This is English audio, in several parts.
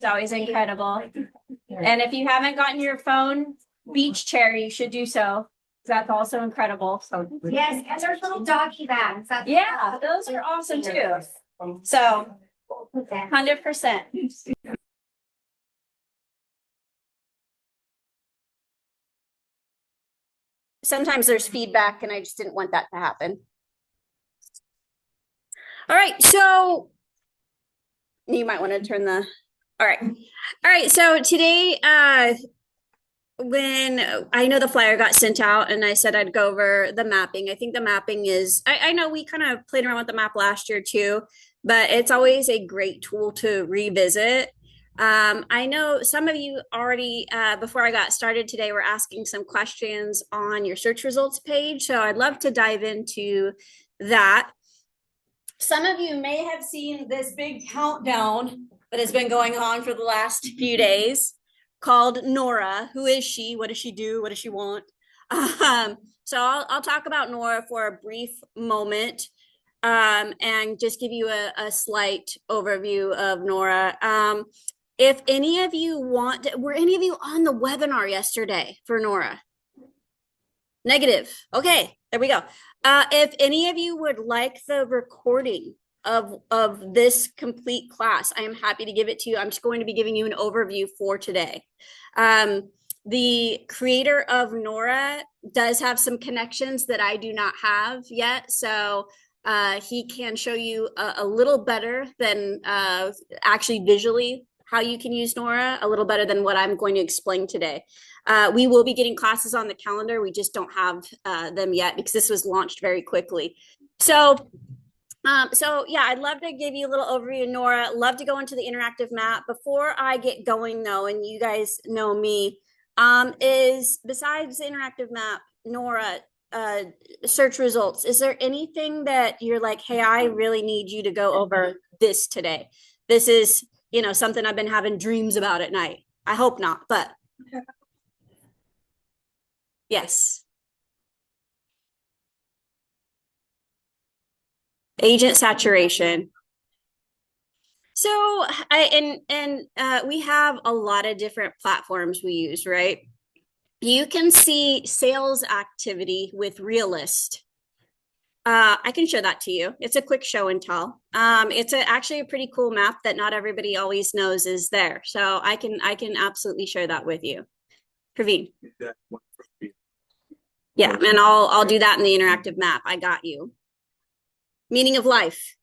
It's always incredible. And if you haven't gotten your phone beach chair, you should do so. That's also incredible. So yes, and there's little doggy bags. Yeah, those are awesome too. So 100%. Sometimes there's feedback and I just didn't want that to happen. All right, so you might want to turn the, all right, so today, when I know the flyer got sent out and I said I'd go over the mapping, I think the mapping is, I know we kind of played around with the map last year too, but it's always a great tool to revisit. I know some of you already, before I got started today, were asking some questions on your search results page. So I'd love to dive into that. Some of you may have seen this big countdown that has been going on for the last few days called Nora. Who is she? What does she do? What does she want? So I'll talk about Nora for a brief moment and just give you a slight overview of Nora. If any of you were any of you on the webinar yesterday for Nora? Negative. Okay, there we go. If any of you would like the recording of this complete class, I am happy to give it to you. I'm just going to be giving you an overview for today. The creator of Nora does have some connections that I do not have yet. So he can show you a little better than actually visually how you can use Nora, a little better than what I'm going to explain today. We will be getting classes on the calendar. We just don't have them yet because this was launched very quickly. So yeah, I'd love to give you a little overview of Nora. Love to go into the interactive map. Before I get going though, and you guys know me, is besides the interactive map, Nora, search results, is there anything that you're like, hey, I really need you to go over this today? This is, something I've been having dreams about at night. I hope not, but yes. Agent saturation. So we have a lot of different platforms we use, right? You can see sales activity with MetroList. I can show that to you. It's a quick show and tell. It's actually a pretty cool map that not everybody always knows is there. So I can absolutely share that with you. Praveen. Yeah, and I'll do that in the interactive map. I got you. Meaning of life.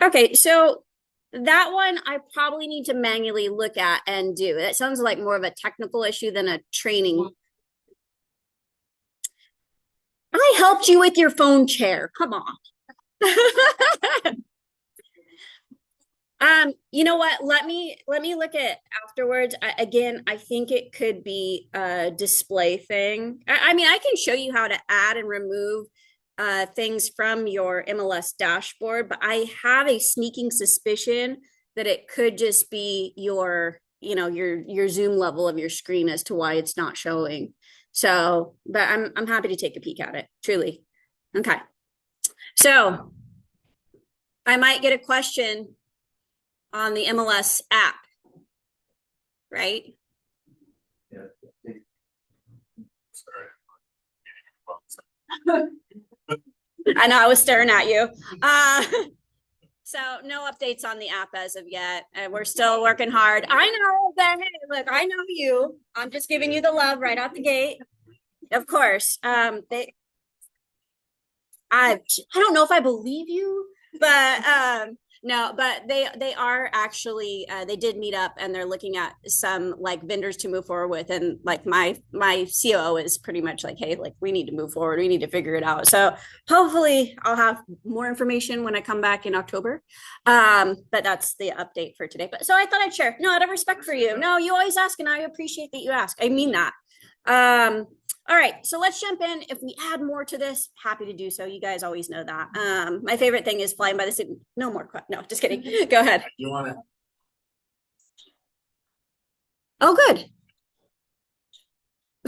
Okay, so that one I probably need to manually look at and do. It sounds like more of a technical issue than a training. I helped you with your phone chair. Come on. You know what? Let me look at afterwards. I think it could be a display thing. I mean, I can show you how to add and remove things from your MLS dashboard, but I have a sneaking suspicion that it could just be your Zoom level of your screen as to why it's not showing. So, but I'm happy to take a peek at it, truly. Okay. So I might get a question on the MLS app, right? I know I was staring at you. So no updates on the app as of yet. We're still working hard. I know that, hey, look, I know you. I'm just giving you the love right out the gate. Of course. I don't know if I believe you, but no, but they are actually they did meet up and they're looking at some like vendors to move forward with, and like my COO is pretty much like, hey, like we need to move forward, we need to figure it out. So hopefully I'll have more information when I come back in October. But that's the update for today. But so I thought I'd share. No, out of respect for you. No, you always ask, and I appreciate that you ask. I mean that. All right, so let's jump in. If we add more to this, happy to do so. You guys always know that. My favorite thing is flying by the seat. No more. No, just kidding. Go ahead. You want to? Oh, good.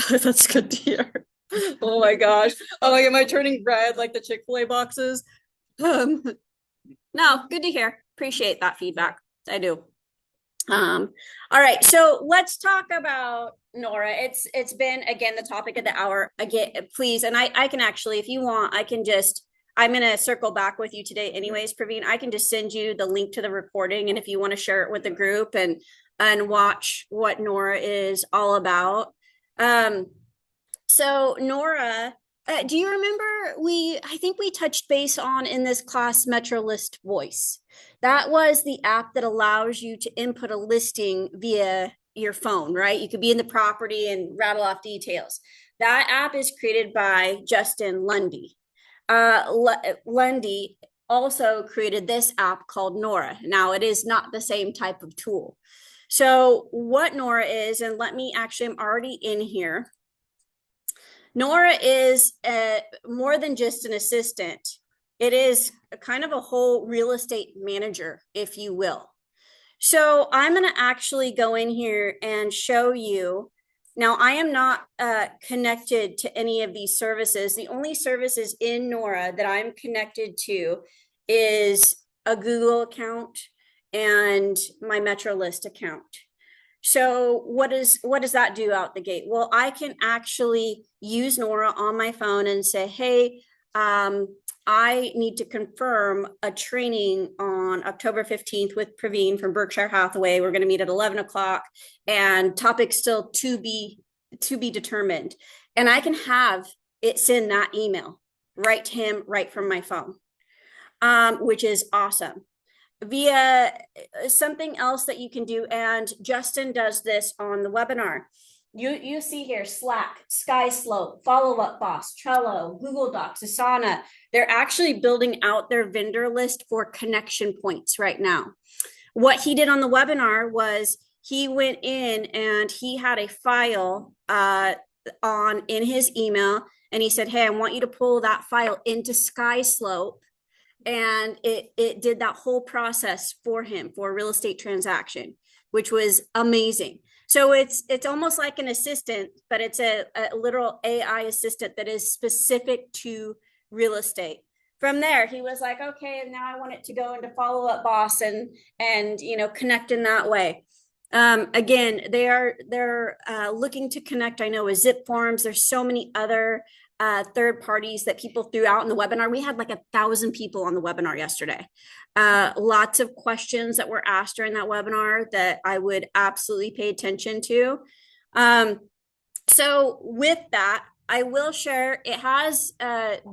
That's good to hear. Oh my gosh. Oh, like, am I turning red like the Chick-fil-A boxes? No, good to hear. Appreciate that feedback. I do. Um, all right, so let's talk about Nora. It's been again the topic of the hour. Again, please, and I can actually, if you want, I can just I'm gonna circle back with you today, anyways, Praveen. I can just send you the link to the recording, and if you want to share it with the group and watch what Nora is all about. Um, so Nora, do you remember I think we touched base on in this class MetroList Voice. That was the app that allows you to input a listing via your phone, right? You could be in the property and rattle off details. That app is created by Justin Lundy. Lundy also created this app called Nora. Now, it is not the same type of tool. So, what Nora is, and let me actually, I'm already in here. Nora is more than just an assistant. It is kind of a whole real estate manager, if you will. So I'm going to actually go in here and show you. Now, I am not connected to any of these services. The only services in Nora that I'm connected to is a Google account and my MetroList account. So what does that do out the gate? Well, I can actually use Nora on my phone and say, hey, I need to confirm a training on October 15th with Praveen from Berkshire Hathaway. We're going to meet at 11 o'clock and topic still to be determined. And I can have it send that email right to him right from my phone, which is awesome. Via something else that you can do, and Justin does this on the webinar. You see here Slack, SkySlope, Follow Up Boss, Trello, Google Docs, Asana. They're actually building out their vendor list for connection points right now. What he did on the webinar was he went in and he had a file in his email, and he said, hey, I want you to pull that file into SkySlope, and it did that whole process for him for a real estate transaction, which was amazing. So it's almost like an assistant, but it's a literal AI assistant that is specific to real estate. From there, he was like, okay, and now I want it to go into Follow Up Boss and connect in that way. Again, they're looking to connect. I know with Zip Forms. There's so many other third parties that people threw out in the webinar. We had like 1,000 people on the webinar yesterday. Lots of questions that were asked during that webinar that I would absolutely pay attention to. So with that, I will share, it has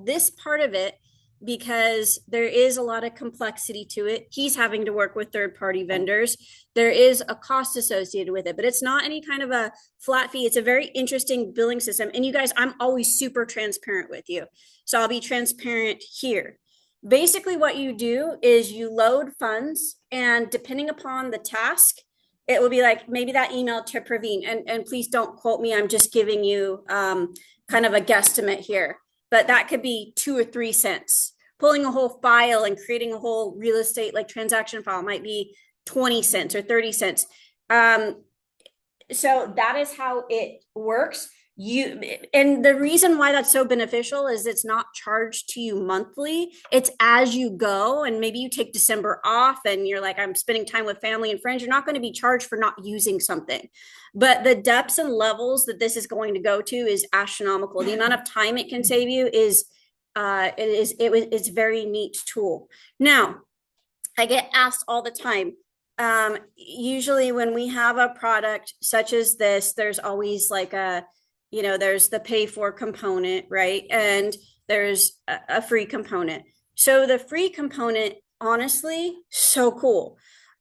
this part of it because there is a lot of complexity to it. He's having to work with third-party vendors. There is a cost associated with it, but it's not any kind of a flat fee. It's a very interesting billing system. And you guys, I'm always super transparent with you. So I'll be transparent here. Basically, what you do is you load funds, and depending upon the task, it will be like maybe that email to Praveen. And please don't quote me. I'm just giving you kind of a guesstimate here. But that could be 2 or 3 cents. Pulling a whole file and creating a whole real estate like transaction file might be 20 cents or 30 cents. So that is how it works. And the reason why that's so beneficial is it's not charged to you monthly. It's as you go, and maybe you take December off and you're like, I'm spending time with family and friends. You're not going to be charged for not using something, but the depths and levels that this is going to go to is astronomical. The amount of time it can save you is it's a very neat tool. Now, I get asked all the time. Usually when we have a product such as this, there's always like there's the pay for component, right? And there's a free component. So the free component, honestly, so cool.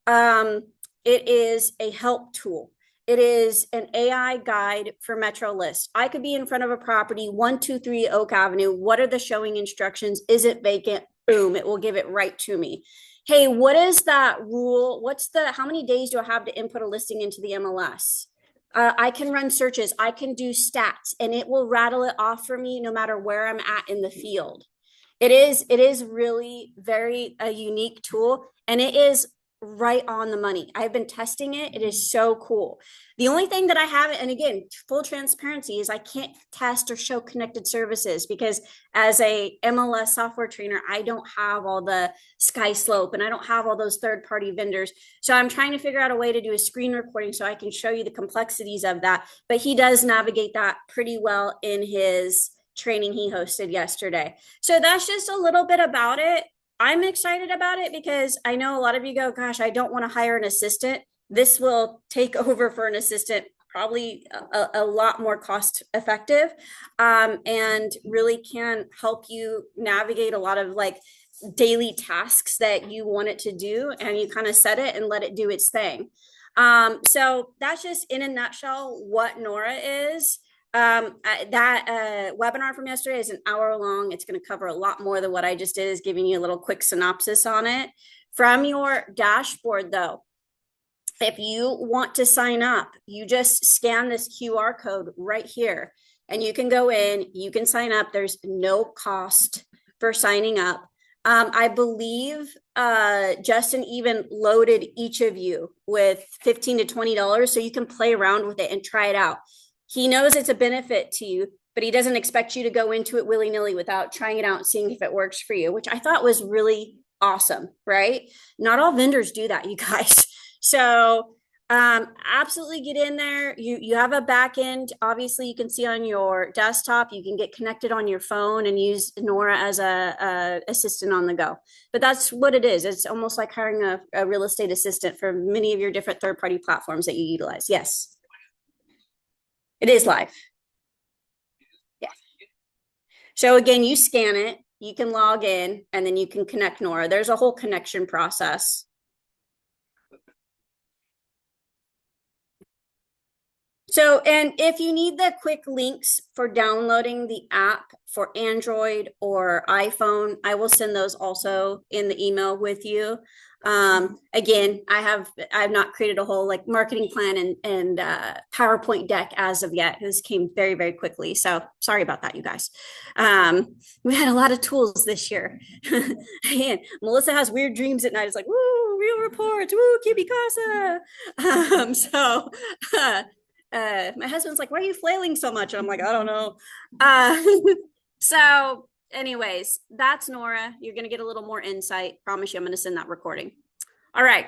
It is a help tool. It is an AI guide for MetroList. I could be in front of a property, 123 Oak Avenue. What are the showing instructions? Is it vacant? Boom, it will give it right to me. Hey, what is that rule? How many days do I have to input a listing into the MLS? I can run searches, I can do stats, and it will rattle it off for me no matter where I'm at in the field. It is really very a unique tool, and it is right on the money. I've been testing it. It is so cool. The only thing that I haven't, and again, full transparency, is I can't test or show connected services because as a MLS software trainer, I don't have all the SkySlope and I don't have all those third-party vendors. So I'm trying to figure out a way to do a screen recording so I can show you the complexities of that. But he does navigate that pretty well in his training he hosted yesterday. So that's just a little bit about it. I'm excited about it because I know a lot of you go, gosh, I don't want to hire an assistant. This will take over for an assistant, probably a lot more cost effective, and really can help you navigate a lot of like daily tasks that you want it to do. And you kind of set it and let it do its thing. So that's just in a nutshell what Nora is. That webinar from yesterday is an hour long. It's going to cover a lot more than what I just did, is giving you a little quick synopsis on it. From your dashboard, though, if you want to sign up, you just scan this QR code right here and you can go in, you can sign up. There's no cost for signing up. I believe Justin even loaded each of you with $15 to $20 so you can play around with it and try it out. He knows it's a benefit to you, but he doesn't expect you to go into it willy-nilly without trying it out and seeing if it works for you, which I thought was really awesome, right? Not all vendors do that, you guys. So absolutely get in there. You have a back end. Obviously, you can see on your desktop. You can get connected on your phone and use Nora as a assistant on the go. But that's what it is. It's almost like hiring a real estate assistant for many of your different third-party platforms that you utilize. Yes. It is live. Yeah. So again, you scan it, you can log in, and then you can connect Nora. There's a whole connection process. So, and if you need the quick links for downloading the app for Android or iPhone, I will send those also in the email with you. Again, I've not created a whole like marketing plan and PowerPoint deck as of yet. This came very, very quickly. So sorry about that, you guys. We had a lot of tools this year. And Melissa has weird dreams at night. It's like, woo, real reports, woo, QB Casa. My husband's like, why are you flailing so much? And I'm like, I don't know. So anyways, that's Nora. You're going to get a little more insight. Promise you, I'm going to send that recording. All right.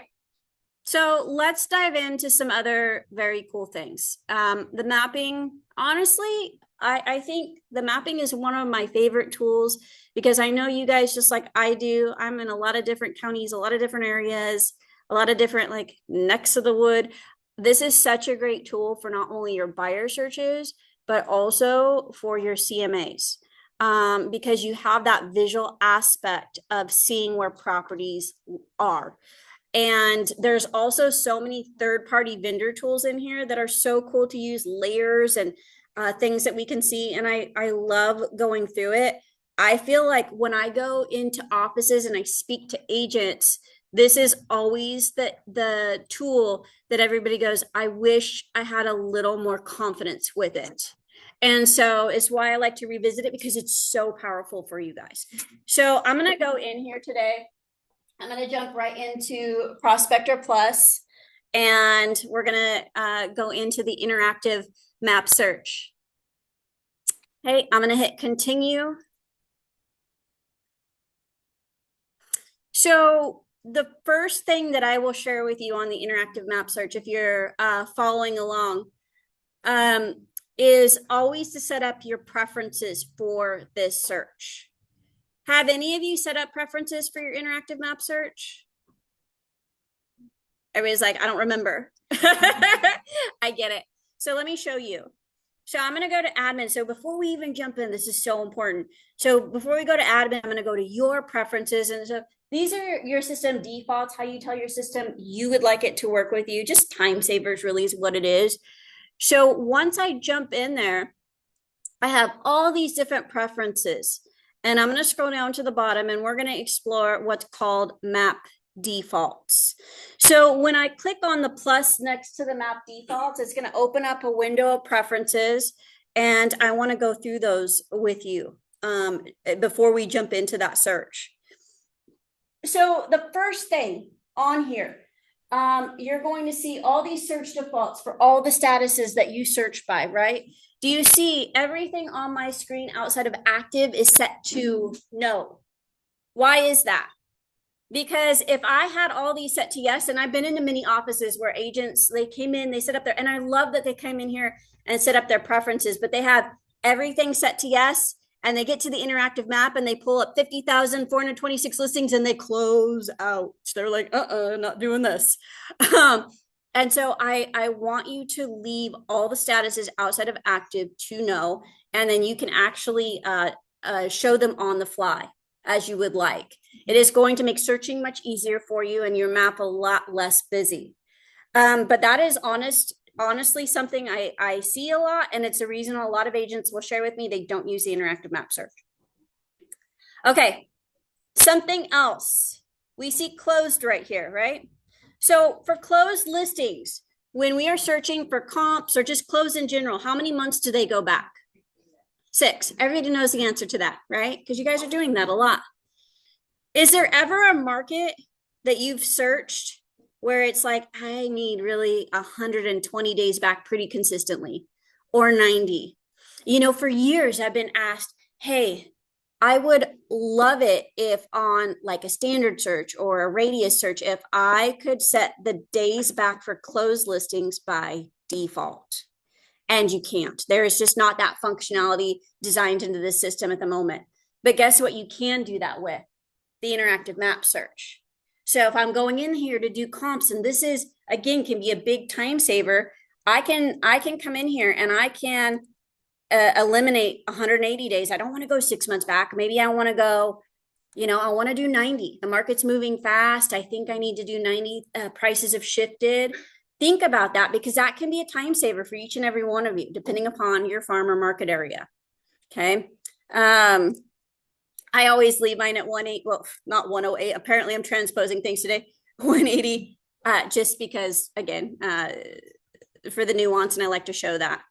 So let's dive into some other very cool things. The mapping, honestly, I think the mapping is one of my favorite tools because I know you guys, just like I do, I'm in a lot of different counties, a lot of different areas, a lot of different like necks of the wood. This is such a great tool for not only your buyer searches, but also for your CMAs. Because you have that visual aspect of seeing where properties are. And there's also so many third-party vendor tools in here that are so cool to use, layers and things that we can see. And I love going through it. I feel like when I go into offices and I speak to agents, this is always the tool that everybody goes, I wish I had a little more confidence with it. And so it's why I like to revisit it because it's so powerful for you guys. So I'm going to go in here today. I'm going to jump right into Prospector Plus, and we're going to go into the interactive map search. Okay, I'm going to hit continue. So the first thing that I will share with you on the interactive map search, if you're following along, is always to set up your preferences for this search. Have any of you set up preferences for your interactive map search? Everybody's like, I don't remember. I get it. So let me show you. So I'm going to go to admin. So before we even jump in, this is so important. So before we go to admin, I'm going to go to your preferences. And so these are your system defaults, how you tell your system you would like it to work with you. Just time savers really is what it is. So once I jump in there, I have all these different preferences. And I'm going to scroll down to the bottom and we're going to explore what's called map defaults. So when I click on the plus next to the map defaults, it's going to open up a window of preferences. And I want to go through those with you before we jump into that search. So the first thing on here, you're going to see all these search defaults for all the statuses that you search by, right? Do you see everything on my screen outside of active is set to no? Why is that? Because if I had all these set to yes, and I've been into many offices where agents, they came in, they set up their, and I love that they came in here and set up their preferences, but they have everything set to yes, and they get to the interactive map and they pull up 50,426 listings and they close out. They're like, not doing this. Um, and so I want you to leave all the statuses outside of active to no, and then you can actually show them on the fly as you would like. It is going to make searching much easier for you and your map a lot less busy. But that is honestly something I see a lot, and it's a reason a lot of agents will share with me they don't use the interactive map search. Okay, something else. We see closed right here, right? So for closed listings, when we are searching for comps or just closed in general, how many months do they go back? 6. Everybody knows the answer to that, right? Because you guys are doing that a lot. Is there ever a market that you've searched where it's like, I need really 120 days back pretty consistently, or 90? For years I've been asked, hey, I would love it if on like a standard search or a radius search, if I could set the days back for closed listings by default. And you can't. There is just not that functionality designed into the system at the moment. But guess what? You can do that with the interactive map search. So if I'm going in here to do comps, and this is, again, can be a big time saver, I can come in here and I can eliminate 180 days. I don't want to go 6 months back. Maybe I want to go, I want to do 90. The market's moving fast. I think I need to do 90. Prices have shifted. Think about that, because that can be a time saver for each and every one of you, depending upon your farm or market area. Okay. I always leave mine at 180. Well, not 108. Apparently I'm transposing things today. 180, just because, again, for the nuance, and I like to show that.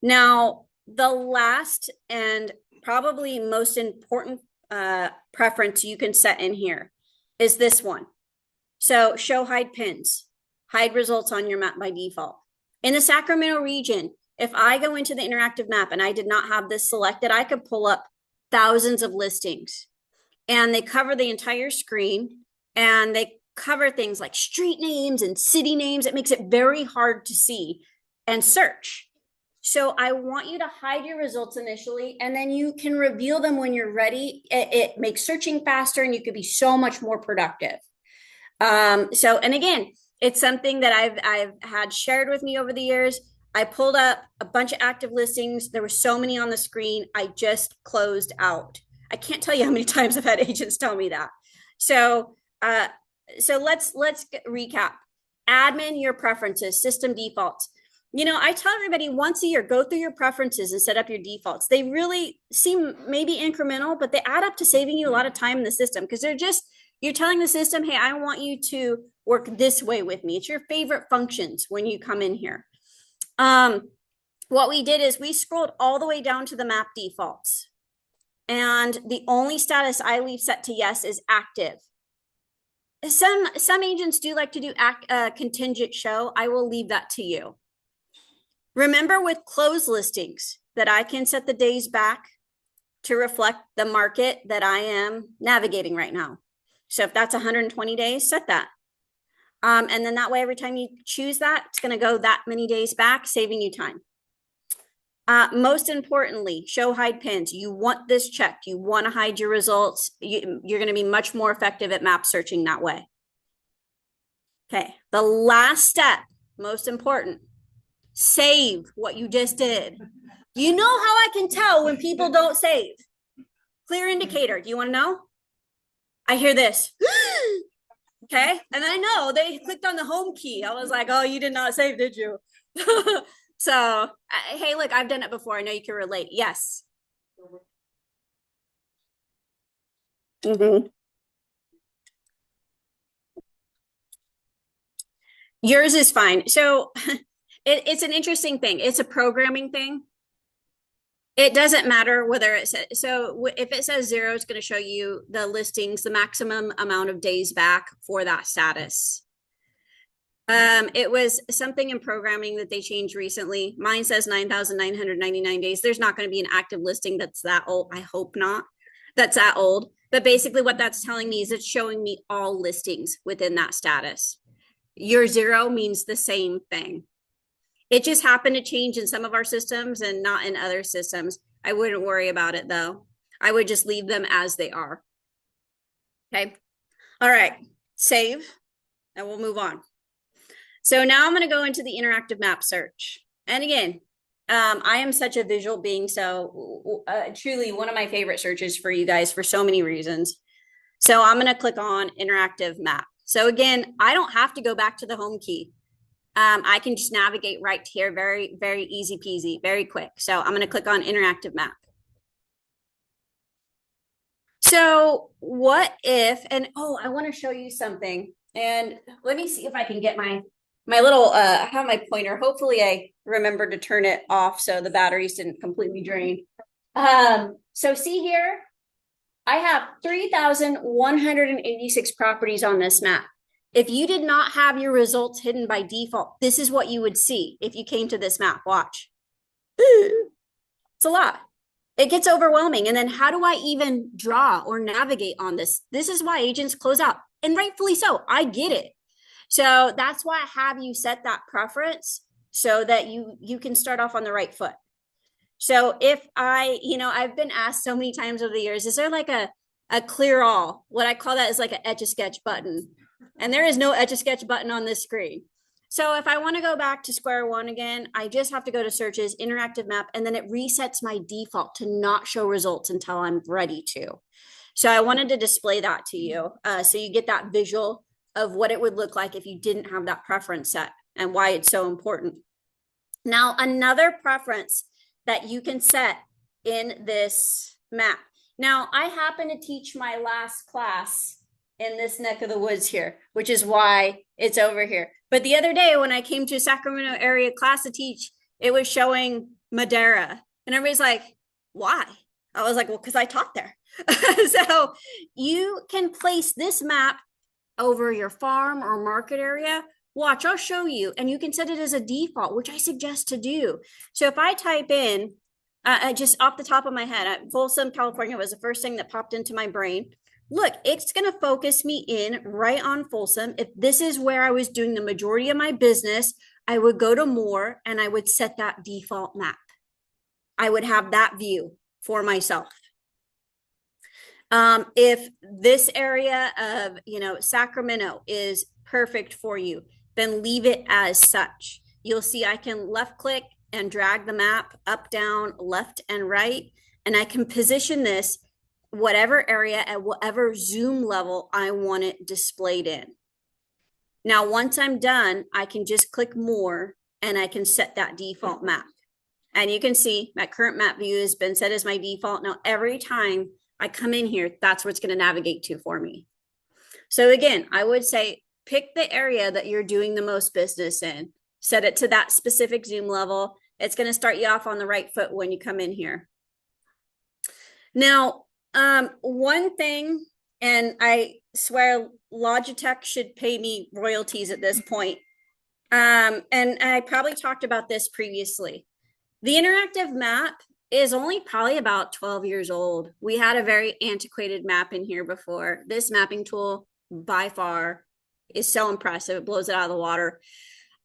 Now, the last and probably most important preference you can set in here is this one. So show hide pins. Hide results on your map by default. In the Sacramento region, if I go into the interactive map and I did not have this selected, I could pull up thousands of listings, and they cover the entire screen, and they cover things like street names and city names. It makes it very hard to see and search. So I want you to hide your results initially, and then you can reveal them when you're ready. It makes searching faster, and you could be so much more productive. And again, it's something that I've had shared with me over the years. I pulled up a bunch of active listings. There were so many on the screen. I just closed out. I can't tell you how many times I've had agents tell me that. So let's recap. Admin your preferences, system defaults. I tell everybody once a year, go through your preferences and set up your defaults. They really seem maybe incremental, but they add up to saving you a lot of time in the system, because you're telling the system, hey, I want you to work this way with me. It's your favorite functions when you come in here. What we did is we scrolled all the way down to the map defaults. And the only status I leave set to yes is active. Some agents do like to do contingent show. I will leave that to you. Remember with closed listings that I can set the days back to reflect the market that I am navigating right now. So if that's 120 days, set that. And then that way, every time you choose that, it's going to go that many days back, saving you time. Most importantly, show hide pins. You want this checked. You want to hide your results. You're going to be much more effective at map searching that way. Okay, the last step, most important, save what you just did. You know how I can tell when people don't save? Clear indicator. Do you want to know? I hear this. Okay. And I know they clicked on the home key. I was like, oh, you did not save, did you? So, hey, look, I've done it before. I know you can relate. Yes. Mm-hmm. Yours is fine. So it's an interesting thing. It's a programming thing. It doesn't matter whether it says, if it says zero, it's going to show you the listings, the maximum amount of days back for that status. It was something in programming that they changed recently. Mine says 9,999 days. There's not going to be an active listing that's that old. I hope not. That's that old. But basically, what that's telling me is it's showing me all listings within that status. Your zero means the same thing. It just happened to change in some of our systems and not in other systems. I wouldn't worry about it though. I would just leave them as they are. Okay. All right. Save and we'll move on. So now I'm going to go into the interactive map search. And again, I am such a visual being. So truly one of my favorite searches for you guys for so many reasons. So I'm going to click on interactive map. So again, I don't have to go back to the home key. I can just navigate right here. Very, very easy peasy, very quick. So I'm going to click on interactive map. So what if, and oh, I want to show you something. And let me see if I can get my little, I have my pointer. Hopefully I remember to turn it off so the batteries didn't completely drain. So see here, I have 3,186 properties on this map. If you did not have your results hidden by default, this is what you would see if you came to this map. Watch. It's a lot. It gets overwhelming. And then how do I even draw or navigate on this? This is why agents close out, and rightfully so. I get it. So that's why I have you set that preference so that you can start off on the right foot. So if I've been asked so many times over the years, is there like a clear all? What I call that is like an etch a sketch button. And there is no etch a sketch button on this screen. So if I want to go back to square one again, I just have to go to searches, interactive map, and then it resets my default to not show results until I'm ready to. So I wanted to display that to you so you get that visual of what it would look like if you didn't have that preference set and why it's so important. Now, another preference that you can set in this map. Now, I happen to teach my last class in this neck of the woods here, which is why it's over here. But the other day when I came to Sacramento area class to teach, it was showing Madera. And everybody's like, why? I was like, well, because I taught there. So you can place this map over your farm or market area. Watch, I'll show you. And you can set it as a default, which I suggest to do. So if I type in, just off the top of my head, Folsom, California was the first thing that popped into my brain. Look, it's going to focus me in right on Folsom. If this is where I was doing the majority of my business, I would go to more and I would set that default map. I would have that view for myself. If this area of, Sacramento is perfect for you, then leave it as such. You'll see I can left click and drag the map up, down, left, and right. And I can position this whatever area at whatever zoom level I want it displayed in. Now, once I'm done, I can just click more and I can set that default map. And you can see my current map view has been set as my default. Now, every time I come in here, that's what's going to navigate to for me. So again, I would say pick the area that you're doing the most business in, set it to that specific zoom level. It's going to start you off on the right foot when you come in here. Now, one thing, and I swear Logitech should pay me royalties at this point. And I probably talked about this previously. The interactive map is only probably about 12 years old. We had a very antiquated map in here before. This mapping tool by far is so impressive. It blows it out of the water.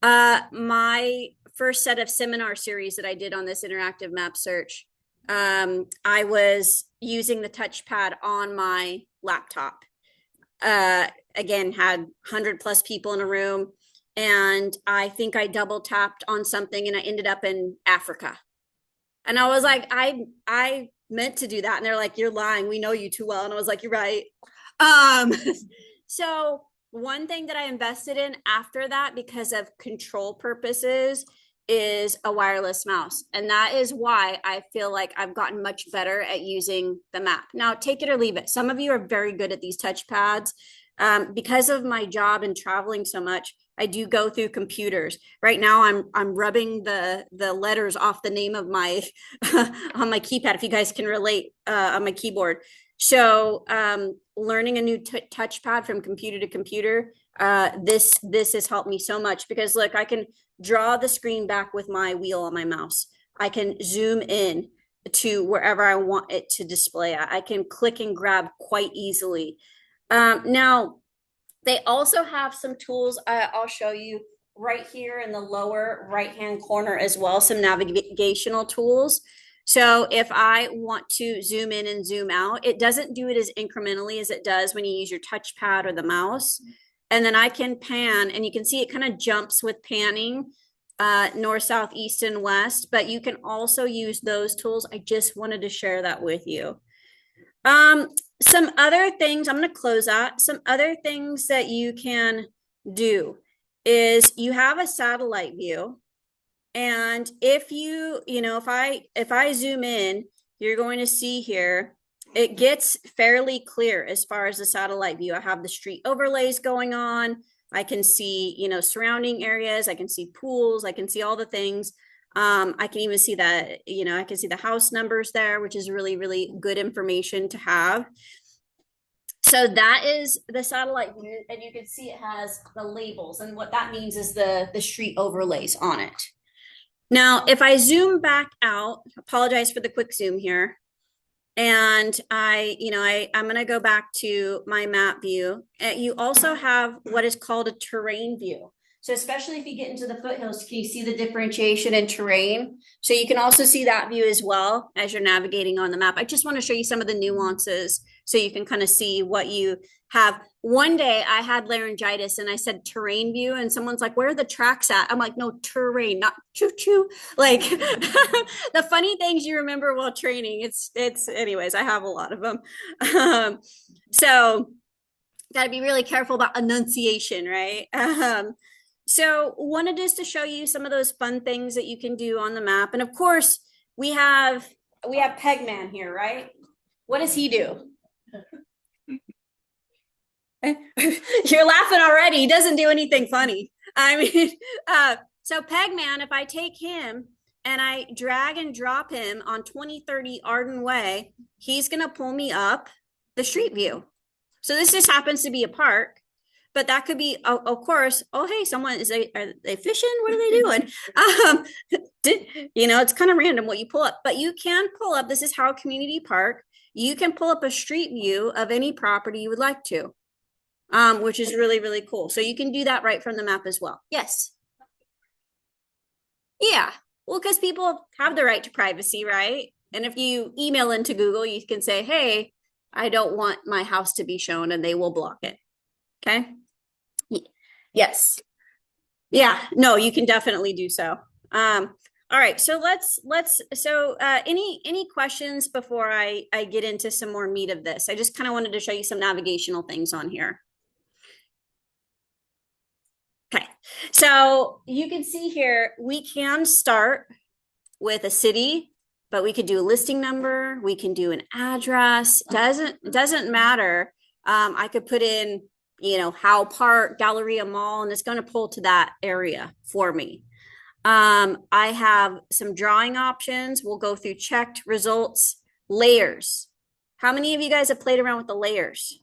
My first set of seminar series that I did on this interactive map search, I was using the touchpad on my laptop. Again, had 100+ people in a room. And I think I double tapped on something and I ended up in Africa. And I was like, I meant to do that. And they're like, you're lying. We know you too well. And I was like, you're right. So one thing that I invested in after that, because of control purposes, is a wireless mouse. And that is why I feel like I've gotten much better at using the map. Now, take it or leave it. Some of you are very good at these touchpads. Because of my job and traveling so much, I do go through computers. Right now I'm rubbing the letters off the name of my on my keypad, if you guys can relate, on my keyboard. So learning a new touchpad from computer to computer, this has helped me so much because look, I can draw the screen back with my wheel on my mouse. I can zoom in to wherever I want it to display. I can click and grab quite easily. Now, they also have some tools I'll show you right here in the lower right-hand corner as well, some navigational tools. So if I want to zoom in and zoom out, it doesn't do it as incrementally as it does when you use your touchpad or the mouse. And then I can pan, and you can see it kind of jumps with panning, north, south, east, and west, but you can also use those tools. I just wanted to share that with you. Some other things, I'm going to close out. Some other things that you can do is you have a satellite view. And if if I zoom in, you're going to see here, it gets fairly clear as far as the satellite view. I have the street overlays going on. I can see, surrounding areas. I can see pools. I can see all the things. I can even see that, I can see the house numbers there, which is really, really good information to have. So that is the satellite view, and you can see it has the labels, and what that means is the street overlays on it. Now, if I zoom back out, apologize for the quick zoom here, and I'm going to go back to my map view. You also have what is called a terrain view. So especially if you get into the foothills, can you see the differentiation in terrain? So you can also see that view as well as you're navigating on the map. I just want to show you some of the nuances so you can kind of see what you have. One day I had laryngitis and I said terrain view, and someone's like, where are the tracks at? I'm like, no, terrain, not choo-choo. Like the funny things you remember while training. It's anyways, I have a lot of them. So got to be really careful about enunciation, right? So wanted just to show you some of those fun things that you can do on the map. And of course, we have Pegman here, right? What does he do? You're laughing already. He doesn't do anything funny. I mean, so Pegman, if I take him and I drag and drop him on 2030 Arden Way, he's going to pull me up the street view. So this just happens to be a park. But that could be, of course, oh, hey, are they fishing? What are they doing? It's kind of random what you pull up, but you can pull up, this is Howell Community Park. You can pull up a street view of any property you would like to, which is really, really cool. So you can do that right from the map as well. Yes. Yeah. Well, because people have the right to privacy, right? And if you email into Google, you can say, hey, I don't want my house to be shown, and they will block it. Okay. Yes. Yeah, no, you can definitely do so. All right, so any questions before I get into some more meat of this? I just kind of wanted to show you some navigational things on here. Okay, so you can see here, we can start with a city, but we could do a listing number, we can do an address, doesn't matter. I could put in Howell Park, Galleria Mall, and it's going to pull to that area for me. I have some drawing options. We'll go through checked results, layers. How many of you guys have played around with the layers?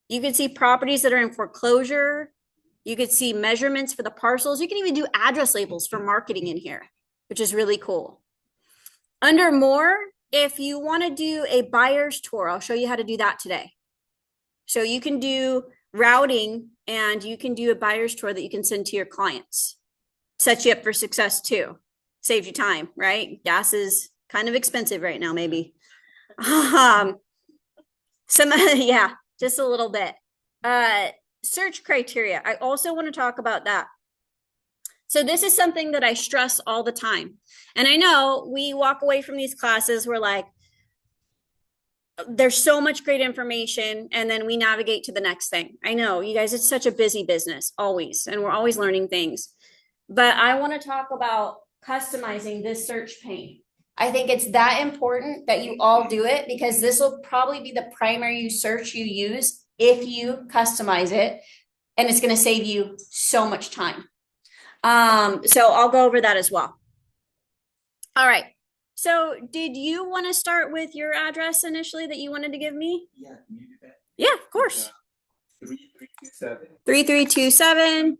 You can see properties that are in foreclosure. You could see measurements for the parcels. You can even do address labels for marketing in here, which is really cool. Under more, if you want to do a buyer's tour, I'll show you how to do that today. So you can do routing, and you can do a buyer's tour that you can send to your clients. Set you up for success too. Saves you time, right? Gas is kind of expensive right now, maybe. Yeah, just a little bit. Search criteria. I also want to talk about that. So this is something that I stress all the time. And I know we walk away from these classes, we're like, there's so much great information, and then we navigate to the next thing. I know, you guys, it's such a busy business, always, and we're always learning things. But I want to talk about customizing this search pane. I think it's that important that you all do it, because this will probably be the primary search you use if you customize it. and it's going to save you so much time. So I'll go over that as well. All right. So did you want to start with your address initially that you wanted to give me? Yeah, can you do that? Yeah, of course. 3327. 3327.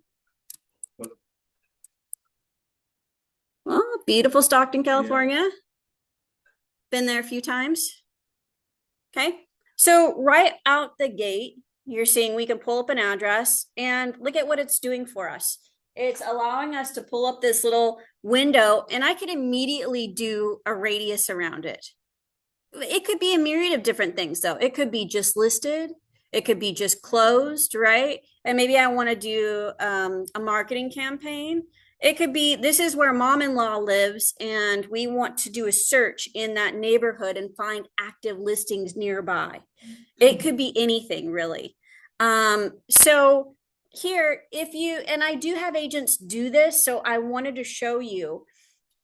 Well, beautiful Stockton, California. Been there a few times. Okay. So right out the gate, you're seeing we can pull up an address and look at what it's doing for us. It's allowing us to pull up this little window, and I could immediately do a radius around it. It could be a myriad of different things, though. It could be just listed. It could be just closed, right? And maybe I want to do a marketing campaign. It could be, this is where mom-in-law lives, and we want to do a search in that neighborhood and find active listings nearby. It could be anything, really. So here, if you, and I do have agents do this, so I wanted to show you,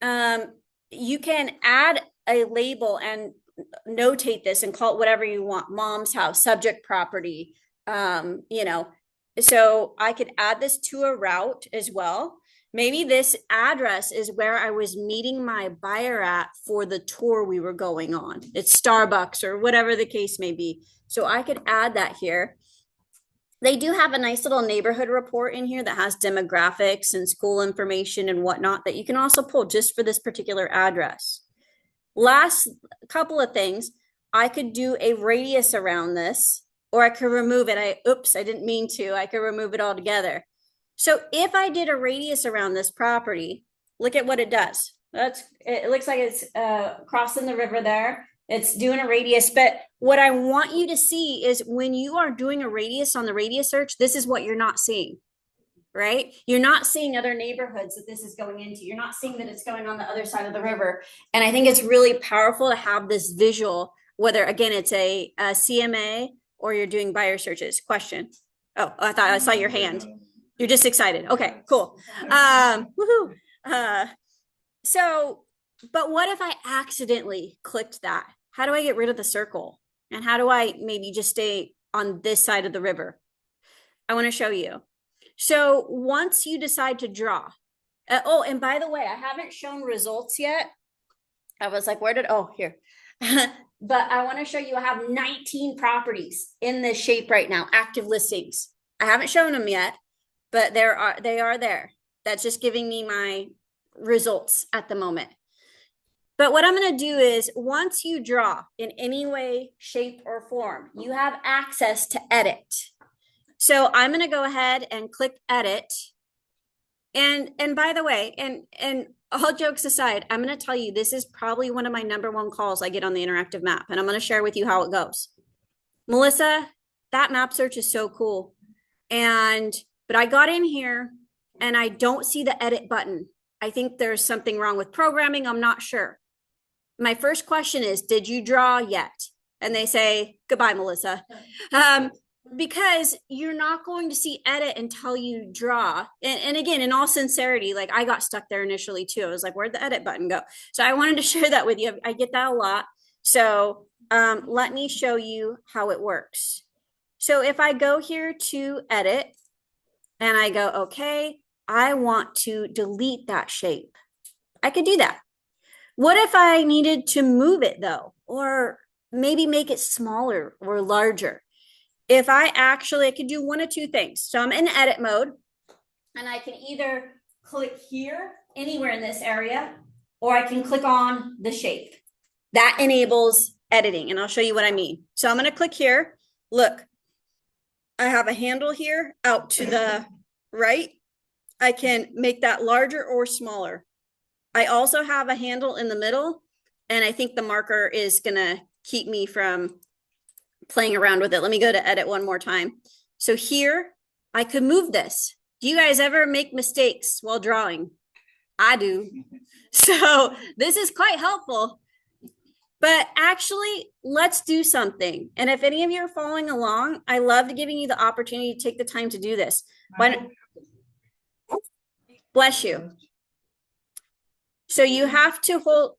you can add a label and notate this and call it whatever you want, mom's house, subject property, you know. So I could add this to a route as well. Maybe this address is where I was meeting my buyer at for the tour we were going on. It's Starbucks or whatever the case may be. So I could add that here. They do have a nice little neighborhood report in here that has demographics and school information and whatnot that you can also pull just for this particular address. Last couple of things, I could do a radius around this, or I could remove it. Oops, I didn't mean to. I could remove it altogether. So if I did a radius around this property, look at what it does. It looks like it's crossing the river there. It's doing a radius, but what I want you to see is when you are doing a radius on the radius search, this is what you're not seeing, right? You're not seeing other neighborhoods that this is going into. You're not seeing that it's going on the other side of the river. And I think it's really powerful to have this visual, whether, again, it's a CMA or you're doing buyer searches. Question. Oh, I thought I saw your hand. You're just excited. Okay, cool. Woohoo. So, but what if I accidentally clicked that? How do I get rid of the circle? And how do I maybe just stay on this side of the river? I want to show you. So once you decide to draw, oh, and by the way, I haven't shown results yet. I was like, here. But I want to show you, I have 19 properties in this shape right now, active listings. I haven't shown them yet, but they are there. That's just giving me my results at the moment. But what I'm going to do is once you draw in any way, shape, or form, you have access to edit. So I'm going to go ahead and click edit. And by the way, and all jokes aside, I'm going to tell you, this is probably one of my #1 calls I get on the interactive map. And I'm going to share with you how it goes. Melissa, that map search is so cool. But I got in here and I don't see the edit button. I think there's something wrong with programming. I'm not sure. My first question is, did you draw yet? And they say, goodbye, Melissa. Because you're not going to see edit until you draw. And again, in all sincerity, like I got stuck there initially too. I was like, where'd the edit button go? So I wanted to share that with you. I get that a lot. So let me show you how it works. So if I go here to edit and I go, okay, I want to delete that shape. I could do that. What if I needed to move it though, or maybe make it smaller or larger? If I could do one of two things. So I'm in edit mode and I can either click here anywhere in this area, or I can click on the shape. That enables editing, and I'll show you what I mean. So I'm going to click here. Look, I have a handle here out to the right. I can make that larger or smaller. I also have a handle in the middle, and I think the marker is going to keep me from playing around with it. Let me go to edit one more time. So here, I could move this. Do you guys ever make mistakes while drawing? I do. So this is quite helpful. But actually, let's do something. And if any of you are following along, I love giving you the opportunity to take the time to do this. Bless you. So you have to hold.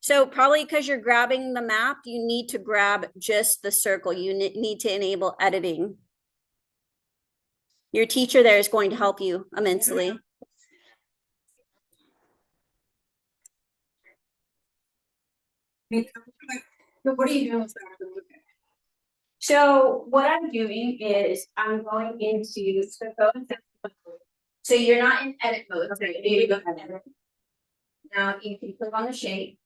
So probably because you're grabbing the map, you need to grab just the circle. You need to enable editing. Your teacher there is going to help you immensely. So what are you doing with that? So what I'm doing is I'm going into the phone. So you're not in edit mode. So you need to go ahead and edit. Now you can click on the shape,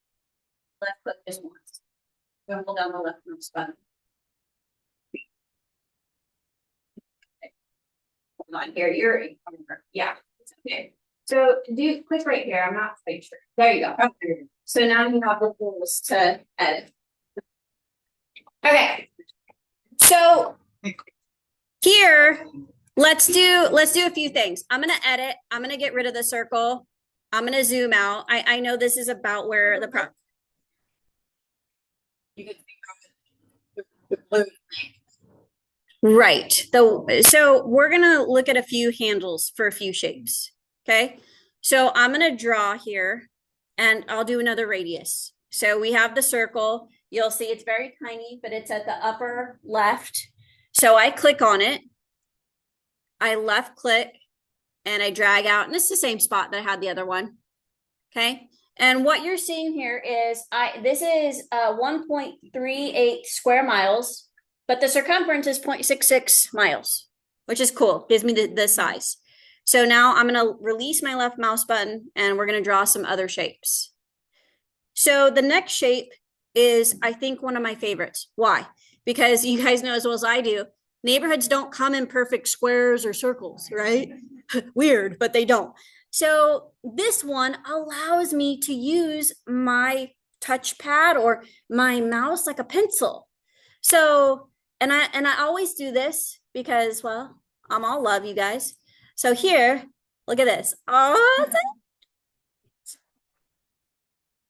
left click just once. Then hold down the left mouse button. Hold on here, yeah, it's okay. So do click right here. I'm not quite sure. There you go. Okay. So now you have the tools to edit. Okay. So here, let's do a few things. I'm gonna edit. I'm gonna get rid of the circle. I'm gonna zoom out. I know this is about where the problem. Right. So we're gonna look at a few handles for a few shapes. Okay. So I'm gonna draw here and I'll do another radius. So we have the circle. You'll see it's very tiny, but it's at the upper left. So I click on it. I left click and I drag out, and it's the same spot that I had the other one. Okay. And what you're seeing here is this is 1.38 square miles, but the circumference is 0.66 miles, which is cool. Gives me the size. So now I'm going to release my left mouse button and we're going to draw some other shapes. So the next shape is, I think, one of my favorites. Why? Because you guys know as well as I do, neighborhoods don't come in perfect squares or circles, right? Weird, but they don't. So this one allows me to use my touchpad or my mouse like a pencil. So, and I always do this because, well, I'm all love, you guys. So here, look at this. Oh,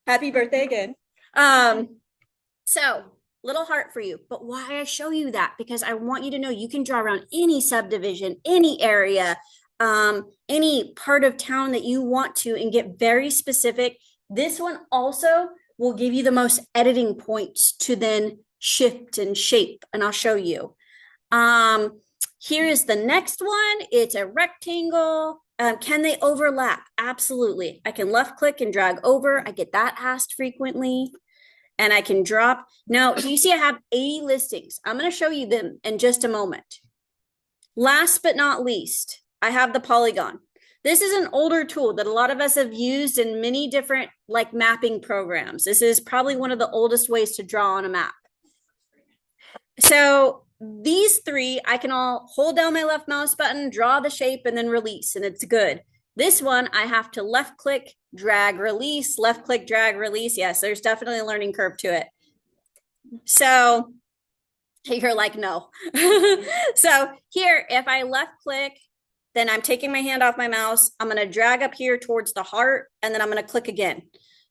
happy birthday again. So little heart for you. But why I show you that? Because I want you to know you can draw around any subdivision, any area, any part of town that you want to and get very specific. This one also will give you the most editing points to then shift and shape, and I'll show you. Here is the next one. It's a rectangle. Can they overlap? Absolutely. I can left click and drag over. I get that asked frequently. And I can drop. Now, do you see I have 80 listings? I'm going to show you them in just a moment. Last but not least, I have the polygon. This is an older tool that a lot of us have used in many different like mapping programs. This is probably one of the oldest ways to draw on a map. So these three, I can all hold down my left mouse button, draw the shape, and then release, and it's good. This one, I have to left click, drag, release, left click, drag, release. Yes, there's definitely a learning curve to it. So you're like, no. So here, if I left click, then I'm taking my hand off my mouse. I'm going to drag up here towards the heart, and then I'm going to click again.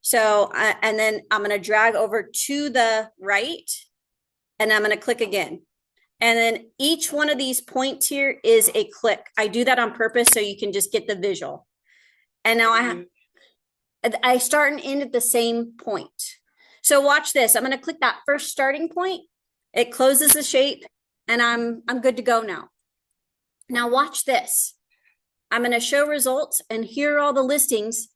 So, and then I'm going to drag over to the right, and I'm going to click again. And then each one of these points here is a click. I do that on purpose so you can just get the visual. And now I start and end at the same point. So watch this. I'm going to click that first starting point. It closes the shape and I'm good to go now. Now watch this. I'm going to show results, and here are all the listings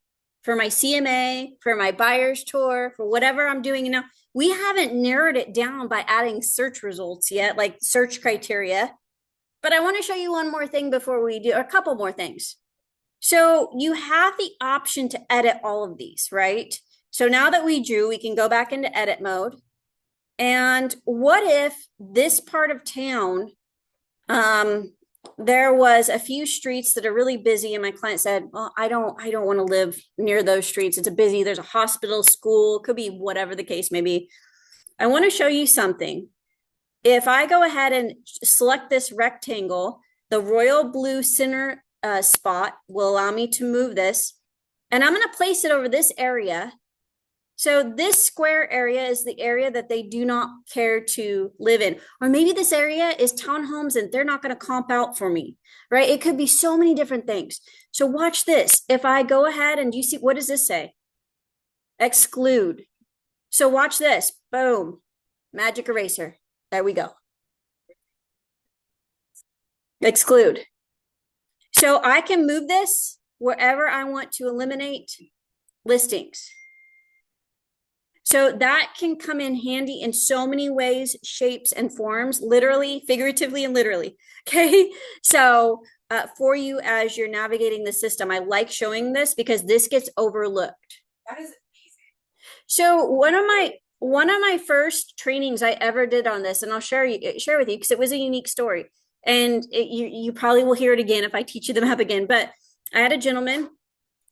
for my CMA, for my buyer's tour, for whatever I'm doing now. We haven't narrowed it down by adding search results yet, like search criteria. But I want to show you one more thing before we do, or a couple more things. So you have the option to edit all of these, right? So now that we drew, we can go back into edit mode. And what if this part of town, there was a few streets that are really busy, and my client said, well, I don't want to live near those streets. It's a busy, there's a hospital, school, could be whatever the case may be. I want to show you something. If I go ahead and select this rectangle, the royal blue center spot will allow me to move this, and I'm going to place it over this area. So this square area is the area that they do not care to live in. Or maybe this area is townhomes and they're not going to comp out for me, right? It could be so many different things. So watch this. If I go ahead and you see, what does this say? Exclude. So watch this. Boom. Magic eraser. There we go. Exclude. So I can move this wherever I want to eliminate listings. So that can come in handy in so many ways, shapes, and forms, literally, figuratively, and literally. Okay. So for you as you're navigating the system, I like showing this because this gets overlooked. That is So one of my first trainings I ever did on this, and I'll share with you because it was a unique story, and you probably will hear it again if I teach you the map again. But I had a gentleman,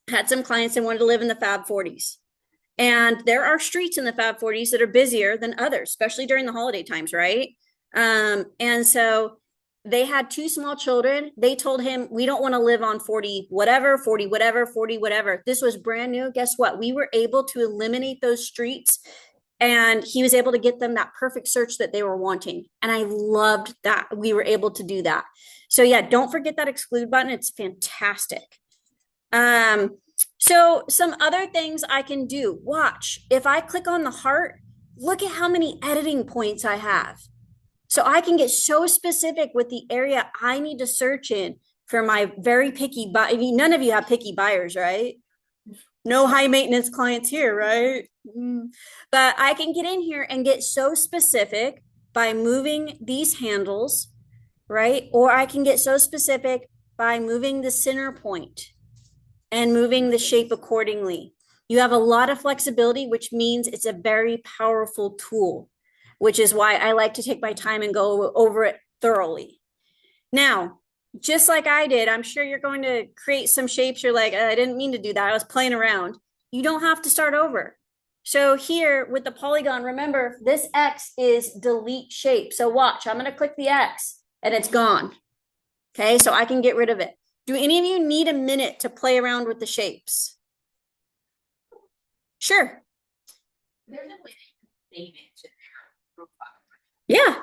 had some clients, and wanted to live in the Fab 40s. And there are streets in the Fab 40s that are busier than others, especially during the holiday times, right? And so they had two small children. They told him, we don't want to live on 40 whatever, 40 whatever, 40 whatever. This was brand new. Guess what? We were able to eliminate those streets, and he was able to get them that perfect search that they were wanting. And I loved that we were able to do that. So yeah, don't forget that exclude button. It's fantastic. So some other things I can do. Watch, if I click on the heart, look at how many editing points I have. So I can get so specific with the area I need to search in for my very picky buy. I mean, none of you have picky buyers, right? No high maintenance clients here, right? But I can get in here and get so specific by moving these handles, right? Or I can get so specific by moving the center point and moving the shape accordingly. You have a lot of flexibility, which means it's a very powerful tool, which is why I like to take my time and go over it thoroughly. Now, just like I did, I'm sure you're going to create some shapes. You're like, I didn't mean to do that. I was playing around. You don't have to start over. So here with the polygon, remember this X is delete shape. So watch, I'm going to click the X and it's gone. Okay, so I can get rid of it. Do any of you need a minute to play around with the shapes? Sure. there's a way to save it to their profile. Yeah.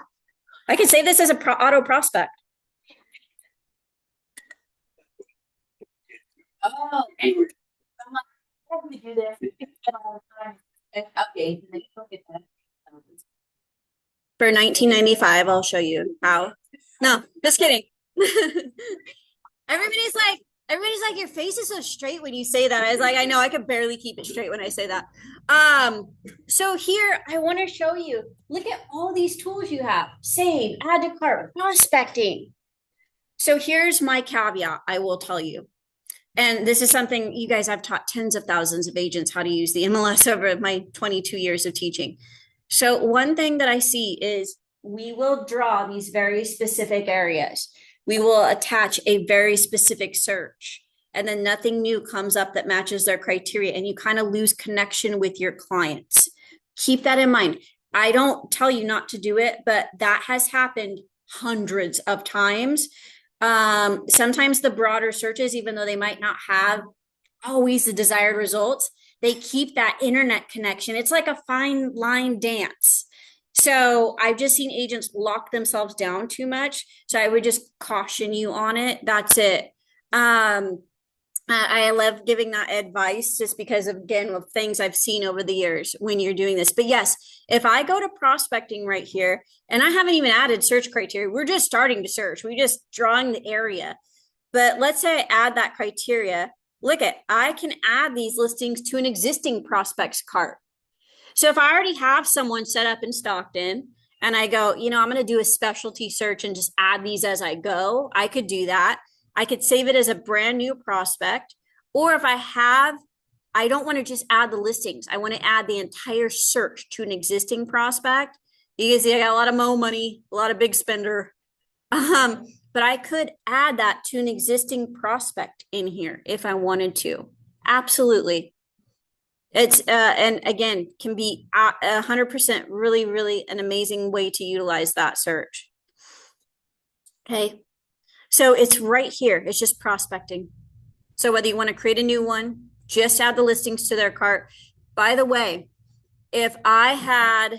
I can save this as a auto prospect. Oh, okay. I'm like, how do we do this? We do it all the time. Okay, and then you look at that. For 1995, I'll show you how. No, just kidding. Everybody's like, your face is so straight when you say that. I was like, I know I can barely keep it straight when I say that. So here I want to show you, look at all these tools you have. Save, add to cart, prospecting. So here's my caveat, I will tell you. And this is something you guys, I've taught tens of thousands of agents how to use the MLS over my 22 years of teaching. So one thing that I see is we will draw these very specific areas. We will attach a very specific search, and then nothing new comes up that matches their criteria, and you kind of lose connection with your clients. Keep that in mind. I don't tell you not to do it, but that has happened hundreds of times. Sometimes the broader searches, even though they might not have always the desired results, they keep that internet connection. It's like a fine line dance. So I've just seen agents lock themselves down too much. So I would just caution you on it. That's it. I love giving that advice just because of, again, of things I've seen over the years when you're doing this. But yes, if I go to prospecting right here, and I haven't even added search criteria, we're just starting to search. We're just drawing the area. But let's say I add that criteria. Look at, I can add these listings to an existing prospect's cart. So if I already have someone set up in Stockton and I go, I'm going to do a specialty search and just add these as I go, I could do that. I could save it as a brand new prospect. Or if I don't want to just add the listings. I want to add the entire search to an existing prospect. You can see I got a lot of Mo money, a lot of big spender. But I could add that to an existing prospect in here if I wanted to. Absolutely. It's and again, can be 100% really, really an amazing way to utilize that search. Okay. So it's right here. It's just prospecting. So whether you want to create a new one, just add the listings to their cart. By the way, if I had,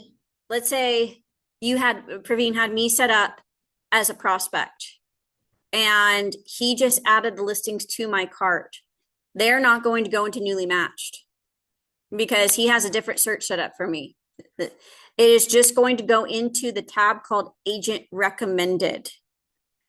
let's say Praveen had me set up as a prospect and he just added the listings to my cart, they're not going to go into newly matched because he has a different search set up for me. It is just going to go into the tab called Agent Recommended.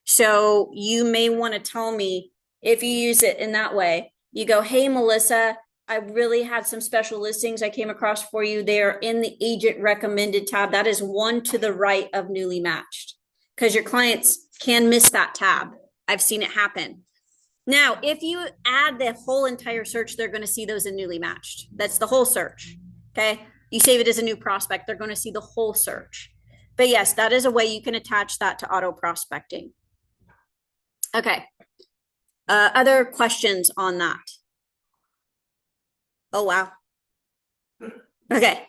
So you may want to tell me, if you use it in that way. You go, hey, Melissa, I really had some special listings I came across for you. They are in the agent recommended tab. That is one to the right of newly matched, because your clients can miss that tab. I've seen it happen. Now, if you add the whole entire search, they're going to see those in newly matched. That's the whole search. Okay. You save it as a new prospect, they're going to see the whole search. But yes, that is a way you can attach that to auto prospecting. Okay. Other questions on that? Oh, wow. Okay.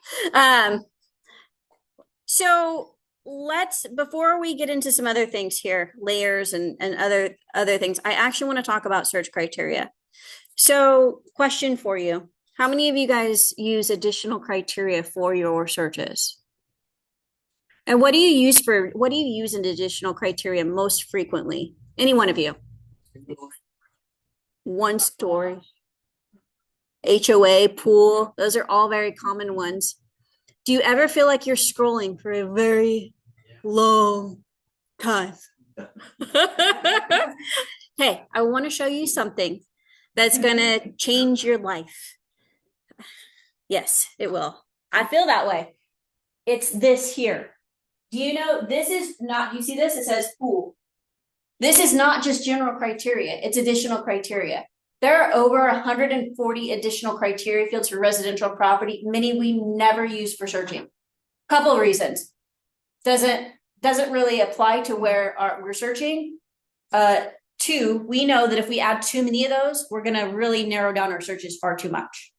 So before we get into some other things here, layers and other things, I actually want to talk about search criteria. So question for you. How many of you guys use additional criteria for your searches? And what do you use in additional criteria most frequently? Any one of you? One story, HOA, pool, those are all very common ones. Do you ever feel like you're scrolling for a very long time? Hey, I want to show you something that's going to change your life. Yes, it will. I feel that way. It's this here. Do you know this is not, you see this? It says pool. This is not just general criteria, it's additional criteria. There are over 140 additional criteria fields for residential property, many we never use for searching. Couple of reasons. Doesn't really apply to where we're searching. Two, we know that if we add too many of those, we're going to really narrow down our searches far too much.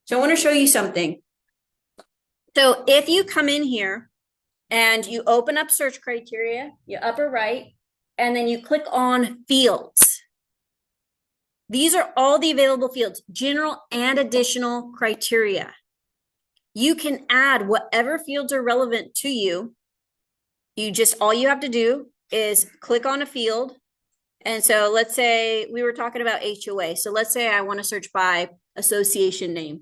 So I want to show you something. So if you come in here and you open up search criteria, you upper right, and then you click on fields. These are all the available fields, general and additional criteria. You can add whatever fields are relevant to you. All you have to do is click on a field. And so let's say we were talking about HOA. So let's say I want to search by association name.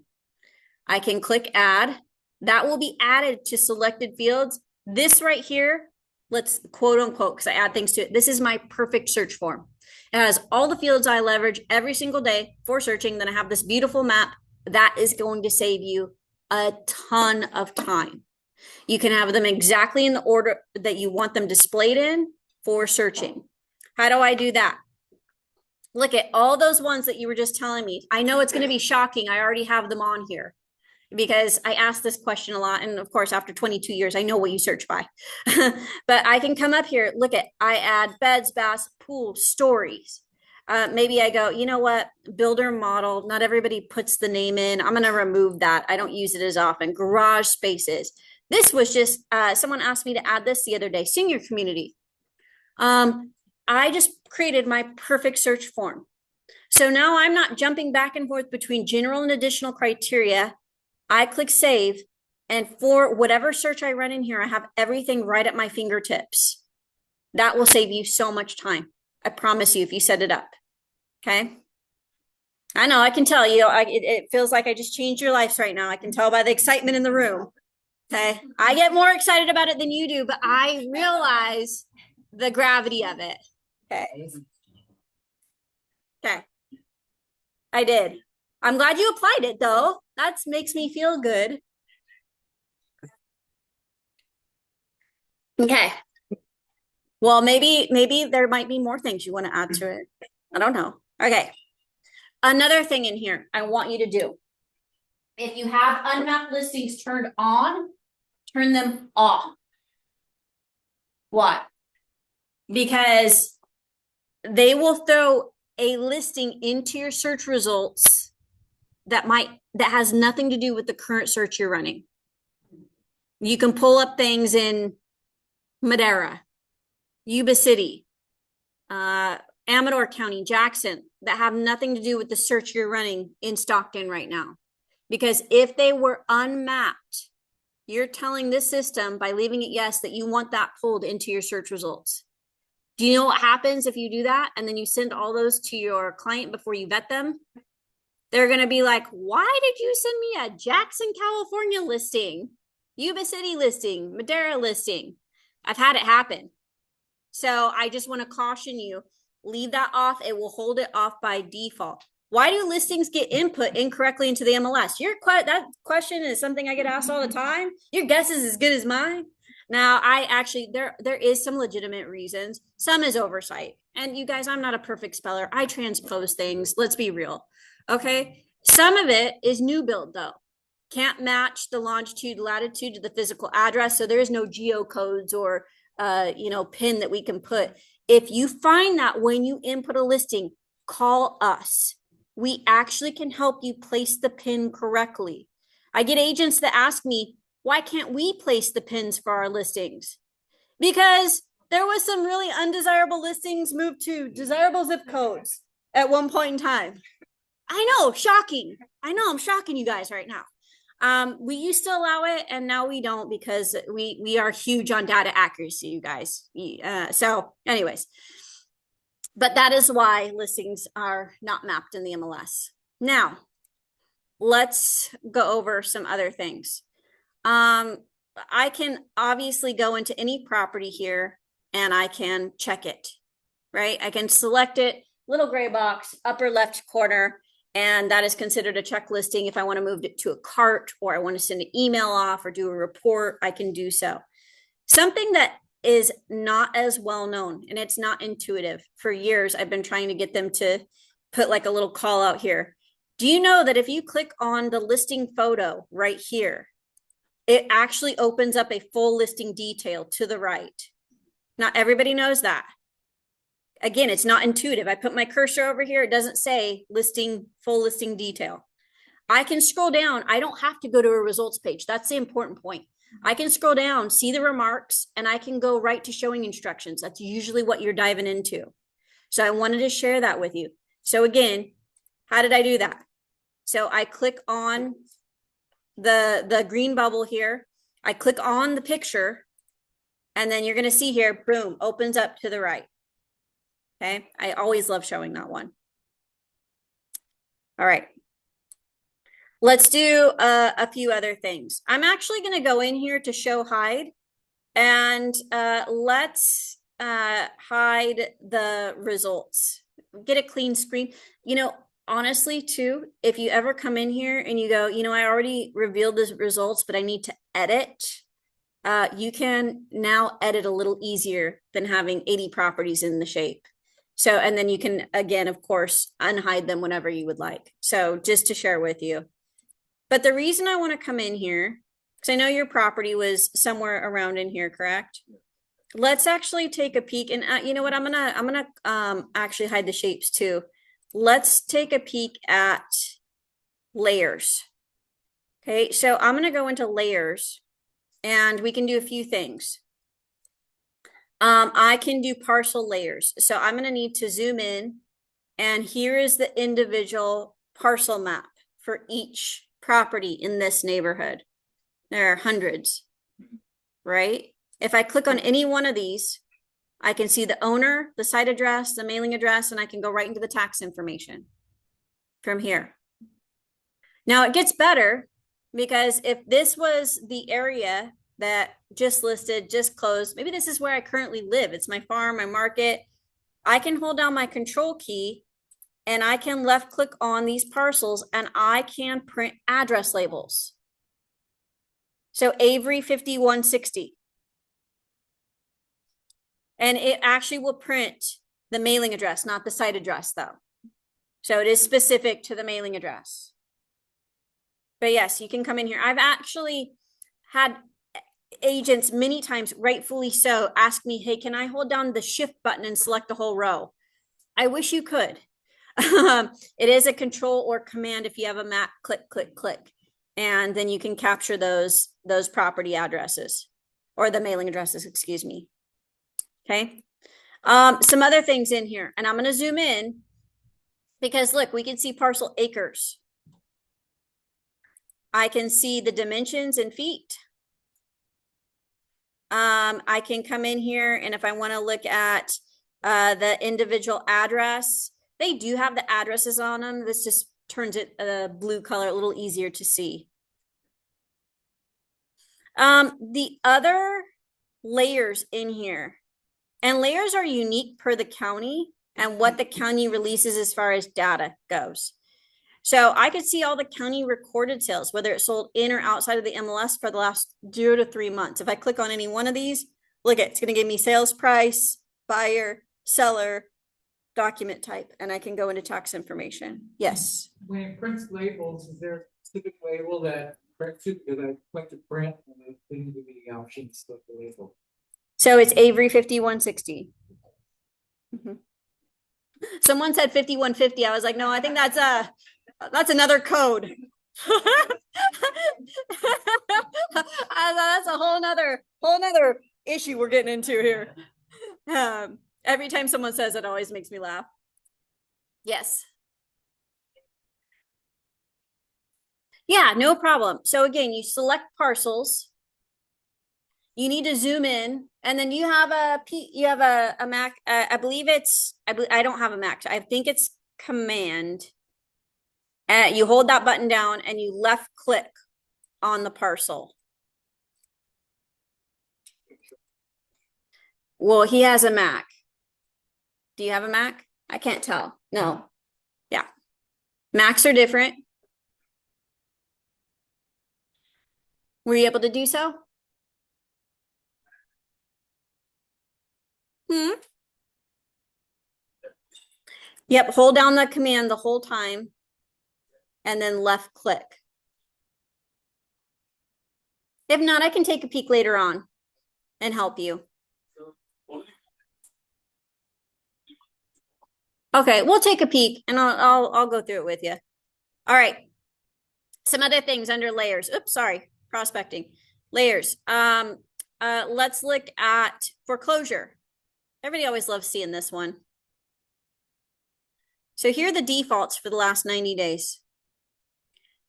I can click add. That will be added to selected fields. This right here, let's quote unquote, because I add things to it. This is my perfect search form. It has all the fields I leverage every single day for searching. Then I have this beautiful map that is going to save you a ton of time. You can have them exactly in the order that you want them displayed in for searching. How do I do that? Look at all those ones that you were just telling me. I know it's going to be shocking. I already have them on here because I ask this question a lot. And of course, after 22 years, I know what you search by. But I can come up here, look at, I add beds, baths, pool, stories. Maybe I go, you know what, builder model, not everybody puts the name in. I'm going to remove that. I don't use it as often. Garage spaces. This was just, someone asked me to add this the other day, senior community. I just created my perfect search form. So now I'm not jumping back and forth between general and additional criteria. I click save, and for whatever search I run in here, I have everything right at my fingertips. That will save you so much time. I promise you, if you set it up. Okay. I know, I can tell you, it feels like I just changed your lives right now. I can tell by the excitement in the room. Okay. I get more excited about it than you do, but I realize the gravity of it. Okay. Okay. I did. I'm glad you applied it though. That makes me feel good. Okay. Well, maybe there might be more things you want to add to it. I don't know. Okay. Another thing in here I want you to do. If you have unmapped listings turned on, turn them off. Why? Because they will throw a listing into your search results that has nothing to do with the current search you're running. You can pull up things in Madera, Yuba City, Amador County, Jackson, that have nothing to do with the search you're running in Stockton right now. Because if they were unmapped, you're telling this system by leaving it yes that you want that pulled into your search results. Do you know what happens if you do that and then you send all those to your client before you vet them? They're going to be like, why did you send me a Jackson, California listing, Yuba City listing, Madera listing? I've had it happen. So I just want to caution you, leave that off. It will hold it off by default. Why do listings get input incorrectly into the MLS? That question is something I get asked all the time. Your guess is as good as mine. Now, I actually there is some legitimate reasons. Some is oversight. And you guys, I'm not a perfect speller. I transpose things. Let's be real. Okay. Some of it is new build though. Can't match the longitude, latitude to the physical address. So there is no geocodes or pin that we can put. If you find that when you input a listing, call us. We actually can help you place the pin correctly. I get agents that ask me, why can't we place the pins for our listings? Because there was some really undesirable listings moved to desirable zip codes at one point in time. I know, shocking. I know I'm shocking you guys right now. We used to allow it and now we don't because we are huge on data accuracy, you guys. So anyways, but that is why listings are not mapped in the MLS. Now, let's go over some other things. I can obviously go into any property here and I can check it, right? I can select it, little gray box, upper left corner, and that is considered a check listing. If I want to move it to a cart or I want to send an email off or do a report, I can do so. Something that is not as well known and it's not intuitive. For years, I've been trying to get them to put like a little call out here. Do you know that if you click on the listing photo right here, it actually opens up a full listing detail to the right? Not everybody knows that. Again, it's not intuitive. I put my cursor over here. It doesn't say full listing detail. I can scroll down. I don't have to go to a results page. That's the important point. I can scroll down, see the remarks, and I can go right to showing instructions. That's usually what you're diving into. So I wanted to share that with you. So again, how did I do that? So I click on the green bubble here. I click on the picture, and then you're going to see here, boom, opens up to the right. Okay. I always love showing that one. All right. Let's do a few other things. I'm actually going to go in here to show hide and let's hide the results. Get a clean screen. Honestly too, if you ever come in here and you go, I already revealed the results, but I need to edit. You can now edit a little easier than having 80 properties in the shape. So, and then you can, again, of course, unhide them whenever you would like. So just to share with you. But the reason I want to come in here, because I know your property was somewhere around in here, correct? Let's actually take a peek. And you know what? I'm gonna actually hide the shapes too. Let's take a peek at layers. Okay, so I'm gonna go into layers and we can do a few things. I can do parcel layers. So I'm going to need to zoom in and here is the individual parcel map for each property in this neighborhood. There are hundreds, right? If I click on any one of these, I can see the owner, the site address, the mailing address, and I can go right into the tax information from here. Now it gets better because if this was the area that just listed, just closed, maybe this is where I currently live. It's my farm, my market. I can hold down my control key and I can left click on these parcels and I can print address labels. So Avery 5160. And it actually will print the mailing address, not the site address though. So it is specific to the mailing address. But yes, you can come in here. I've actually had agents many times, rightfully so, ask me, hey, can I hold down the shift button and select the whole row? I wish you could. It is a control or command. If you have a map, click, click, click. And then you can capture those property addresses or the mailing addresses, excuse me. Okay. Some other things in here, and I'm going to zoom in because look, we can see parcel acres. I can see the dimensions in feet. I can come in here and if I want to look at the individual address, they do have the addresses on them. This just turns it a blue color, a little easier to see. The other layers in here, and layers are unique per the county. and what the county releases as far as data goes. So I could see all the county recorded sales, whether it's sold in or outside of the MLS for the last 0 to 3 months. If I click on any one of these, look at it's going to give me sales price, buyer, seller, document type, and I can go into tax information. Yes. When it prints labels, is there a specific label that prints it? Because I went to print and it didn't give me the options of the label. So it's Avery 5160. Mhm. Someone said 5150. I was like, no, I think that's another code. That's a whole nother issue we're getting into here. Every time someone says it, always makes me laugh. Yes. Yeah, no problem. So again, you select parcels. You need to zoom in, and then you have a Mac. I believe I don't have a Mac. I think it's Command. You hold that button down and you left click on the parcel. Well, he has a Mac. Do you have a Mac? I can't tell. No. Yeah. Macs are different. Were you able to do so? Yep. Hold down the command the whole time and then left click. If not, I can take a peek later on and help you. Okay, we'll take a peek and I'll go through it with you. All right. Some other things under layers. Oops, sorry. Prospecting. Layers. Let's look at foreclosure. Everybody always loves seeing this one. So here are the defaults for the last 90 days.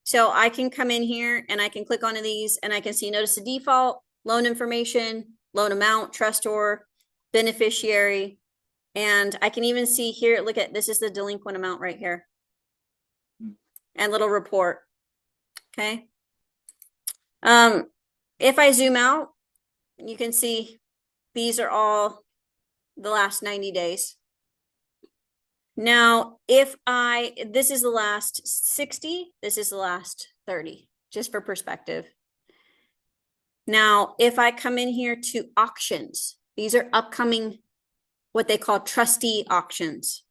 So I can come in here and I can click on these and I can see notice the default, loan information, loan amount, trustor, beneficiary. And I can even see here, look at, this is the delinquent amount right here. And little report. Okay. If I zoom out, you can see these are all the last 90 days. Now, this is the last 60, this is the last 30, just for perspective. Now, if I come in here to auctions, these are upcoming, what they call trustee auctions.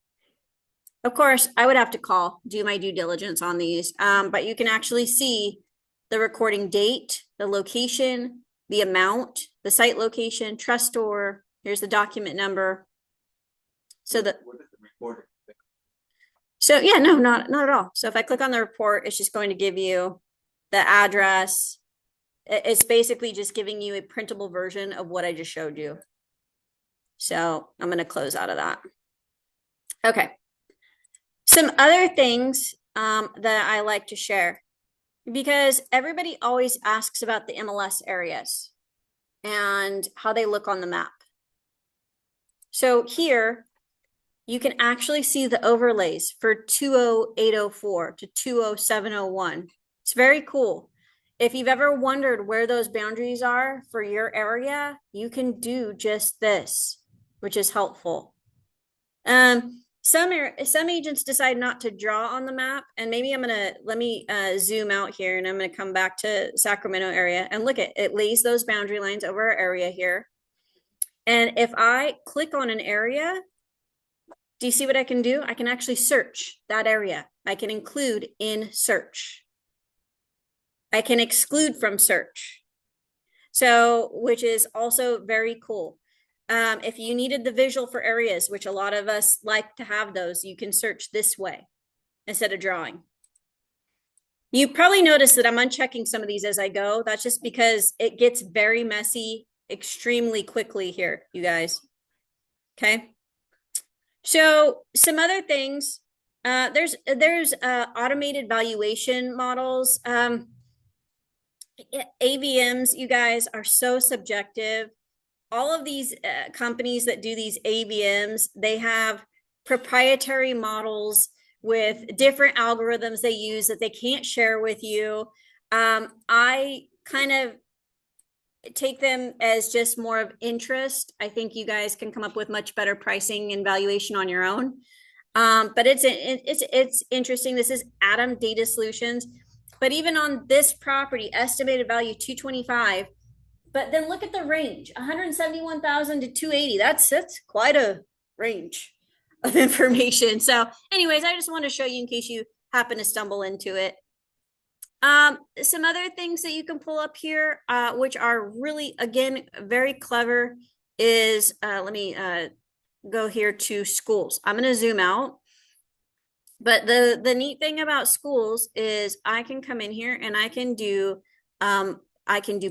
Of course, I would have to do my due diligence on these, but you can actually see the recording date, the location, the amount, the site location, trustor, here's the document number. So that. What is the recording? So yeah, no, not at all. So if I click on the report, it's just going to give you the address. It's basically just giving you a printable version of what I just showed you. So I'm going to close out of that. Okay. Some other things that I like to share, because everybody always asks about the MLS areas and how they look on the map. So here, you can actually see the overlays for 20804 to 20701. It's very cool. If you've ever wondered where those boundaries are for your area, you can do just this, which is helpful. Some agents decide not to draw on the map, and maybe let me zoom out here, and I'm gonna come back to Sacramento area and look at it. Lays those boundary lines over our area here. And if I click on an area, do you see what I can do? I can actually search that area. I can include in search. I can exclude from search. So, which is also very cool. If you needed the visual for areas, which a lot of us like to have those, you can search this way instead of drawing. You probably noticed that I'm unchecking some of these as I go. That's just because it gets very messy extremely quickly here, you guys. Okay. So some other things, there's automated valuation models. AVMs, you guys, are so subjective. All of these companies that do these AVMs, they have proprietary models with different algorithms they use that they can't share with you. I kind of take them as just more of interest. I think you guys can come up with much better pricing and valuation on your own. But it's interesting. This is Atom Data Solutions. But even on this property, estimated value 225. But then look at the range, 171,000 to 280. That's quite a range of information. So, anyways, I just want to show you in case you happen to stumble into it. Some other things that you can pull up here, which are really, again, very clever, is let me go here to schools. I'm going to zoom out. But the neat thing about schools is I can come in here and I can do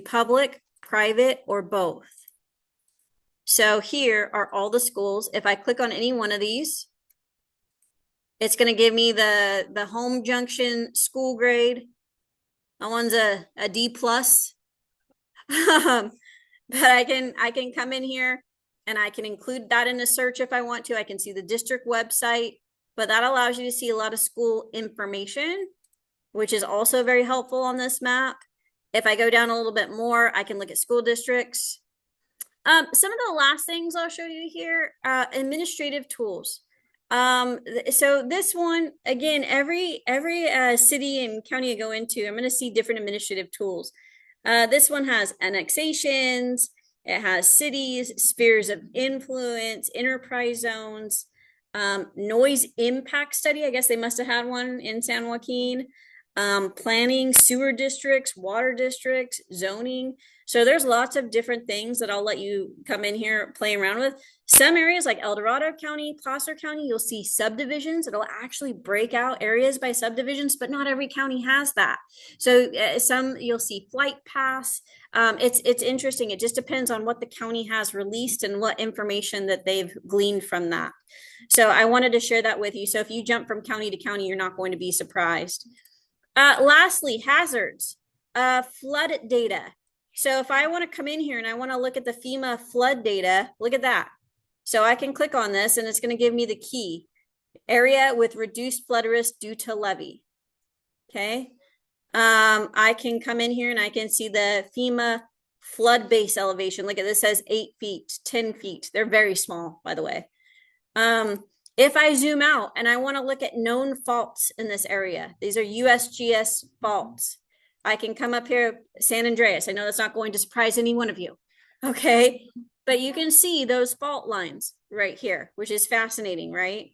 public, private, or both. So here are all the schools. If I click on any one of these, it's going to give me the home junction school grade. That one's a D plus. But I can come in here and I can include that in a search if I want to. I can see the district website, but that allows you to see a lot of school information, which is also very helpful on this map. If I go down a little bit more, I can look at school districts. Some of the last things I'll show you here, administrative tools. So this one, again, every city and county I go into, I'm going to see different administrative tools. This one has annexations. It has cities, spheres of influence, enterprise zones, noise impact study. I guess they must have had one in San Joaquin. Planning, sewer districts, water districts, zoning. So there's lots of different things that I'll let you come in here play around with. Some areas like El Dorado County, Placer County, you'll see subdivisions. It'll actually break out areas by subdivisions, but not every county has that. So some you'll see flight paths. It's interesting. It just depends on what the county has released and what information that they've gleaned from that. So I wanted to share that with you. So if you jump from county to county, you're not going to be surprised. Lastly, hazards, flood data. So if I want to come in here and I want to look at the FEMA flood data, look at that. So I can click on this and it's going to give me the key area with reduced flood risk due to levee. Okay. I can come in here and I can see the FEMA flood base elevation. Look at this, says 8 feet, 10 feet. They're very small, by the way. If I zoom out and I want to look at known faults in this area, these are USGS faults. I can come up here, San Andreas. I know that's not going to surprise any one of you. Okay. But you can see those fault lines right here, which is fascinating, right?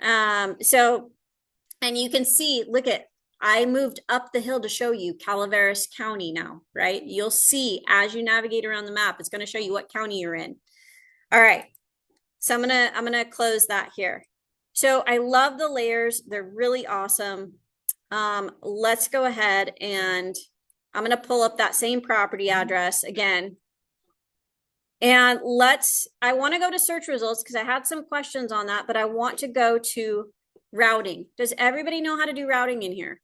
And you can see, look at, I moved up the hill to show you Calaveras County now, right? You'll see as you navigate around the map, it's going to show you what county you're in. All right. So I'm gonna close that here. So I love the layers. They're really awesome. Let's go ahead and I'm gonna pull up that same property address again. And I want to go to search results because I had some questions on that, but I want to go to routing. Does everybody know how to do routing in here?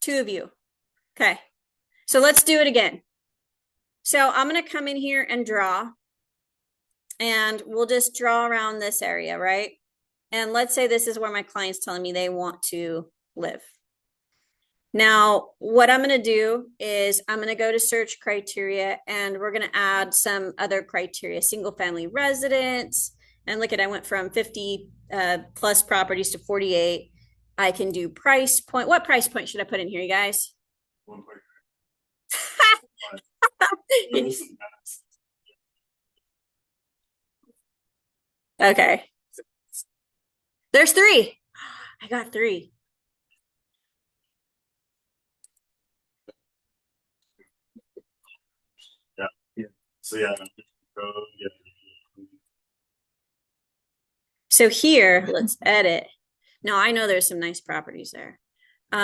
2 of you. Okay. So let's do it again. So I'm going to come in here and draw. And we'll just draw around this area, right? And let's say this is where my client's telling me they want to live. Now, what I'm going to do is I'm going to go to search criteria and we're going to add some other criteria, single family residence. And look at, I went from 50 plus properties to 48. I can do price point. What price point should I put in here, you guys? 1 point. Okay. There's 3. I got 3. Yeah. So yeah. So here, let's edit. Now I know there's some nice properties there. All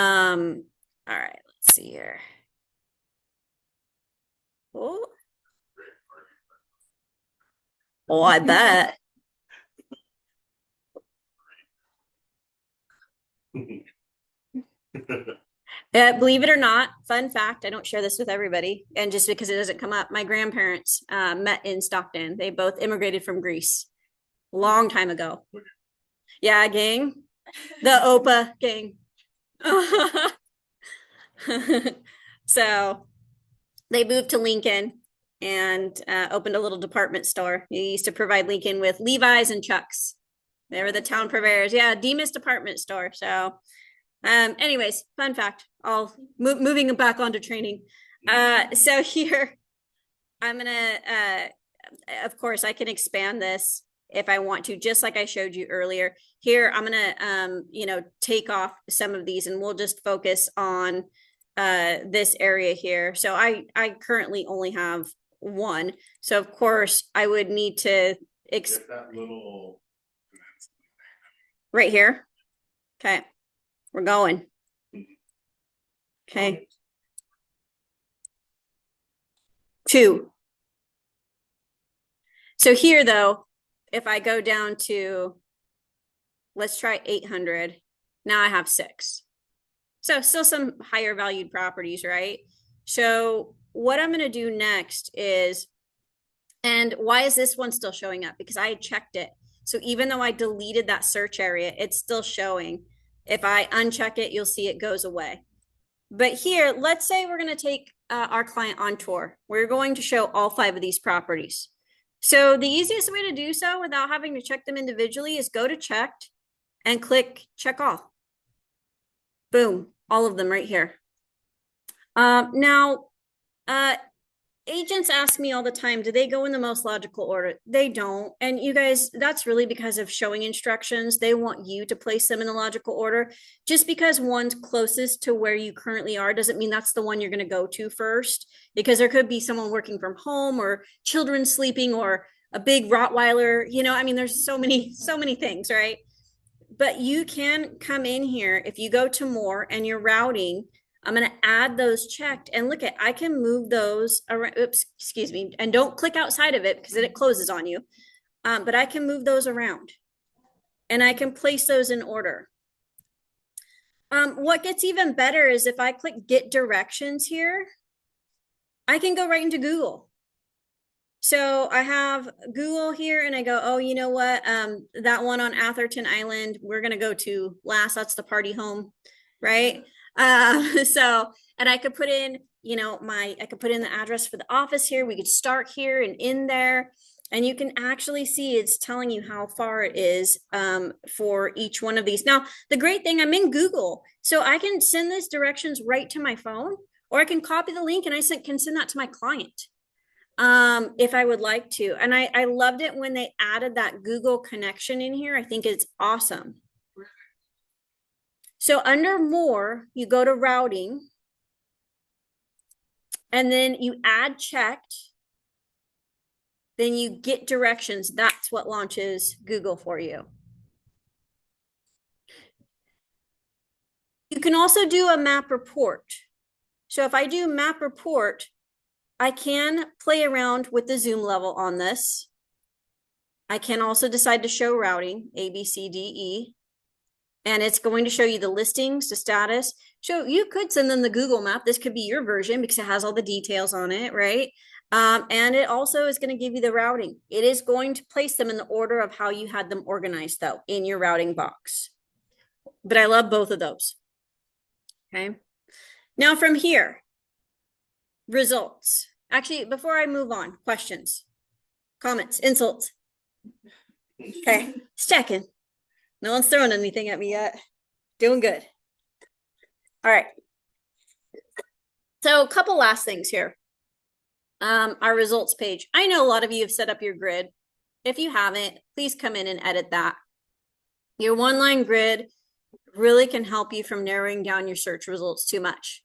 right, let's see here. Oh, I bet. Believe it or not, fun fact, I don't share this with everybody, and just because it doesn't come up, my grandparents met in Stockton. They both immigrated from Greece a long time ago. Yeah, gang. The Opa gang. So They moved to Lincoln and opened a little department store. You used to provide Lincoln with Levi's and Chucks. They were the town purveyors. Yeah, Demas department store. So, anyways, fun fact. I'll moving back onto training. So here, I'm gonna. Of course, I can expand this if I want to, just like I showed you earlier. Here, I'm gonna, take off some of these, and we'll just focus on this area here. So I currently only have one. So of course I would need to Get that little. right here. Okay, we're going. Okay. 2. So here though, if I go down to, let's try 800. Now I have 6. So still some higher valued properties, right? So what I'm going to do next is, and why is this one still showing up? Because I checked it. So even though I deleted that search area, it's still showing. If I uncheck it, you'll see it goes away. But here, let's say we're going to take our client on tour. We're going to show all 5 of these properties. So the easiest way to do so without having to check them individually is go to checked and click check all. Boom, all of them right here. Now, agents ask me all the time, do they go in the most logical order? They don't. And you guys, that's really because of showing instructions. They want you to place them in the logical order. Just because one's closest to where you currently are doesn't mean that's the one you're going to go to first, because there could be someone working from home or children sleeping or a big Rottweiler. I mean, there's so many things, right? But you can come in here if you go to more and you're routing. I'm going to add those checked, and look at, I can move those around. Oops, excuse me. And don't click outside of it because then it closes on you. But I can move those around and I can place those in order. What gets even better is if I click get directions here, I can go right into Google. So I have Google here and I go, oh, you know what? That one on Atherton Island, we're going to go to last. That's the party home, right? And I could put in, I could put in the address for the office here. We could start here and in there. And you can actually see it's telling you how far it is for each one of these. Now, the great thing, I'm in Google, so I can send these directions right to my phone, or I can copy the link and I can send that to my client if I would like to. And I loved it when they added that Google connection in here. I think it's awesome. So under more, you go to routing and then you add checked. Then you get directions. That's what launches Google for you. You can also do a map report. So if I do map report, I can play around with the zoom level on this. I can also decide to show routing, A, B, C, D, E. And it's going to show you the listings, the status. So you could send them the Google map. This could be your version because it has all the details on it, right? And it also is going to give you the routing. It is going to place them in the order of how you had them organized, though, in your routing box. But I love both of those. Okay. Now from here, results. Actually, before I move on, questions, comments, insults. Okay, it's checking. No one's throwing anything at me yet. Doing good. All right. So a couple last things here. Our results page. I know a lot of you have set up your grid. If you haven't, please come in and edit that. Your one-line grid really can help you from narrowing down your search results too much.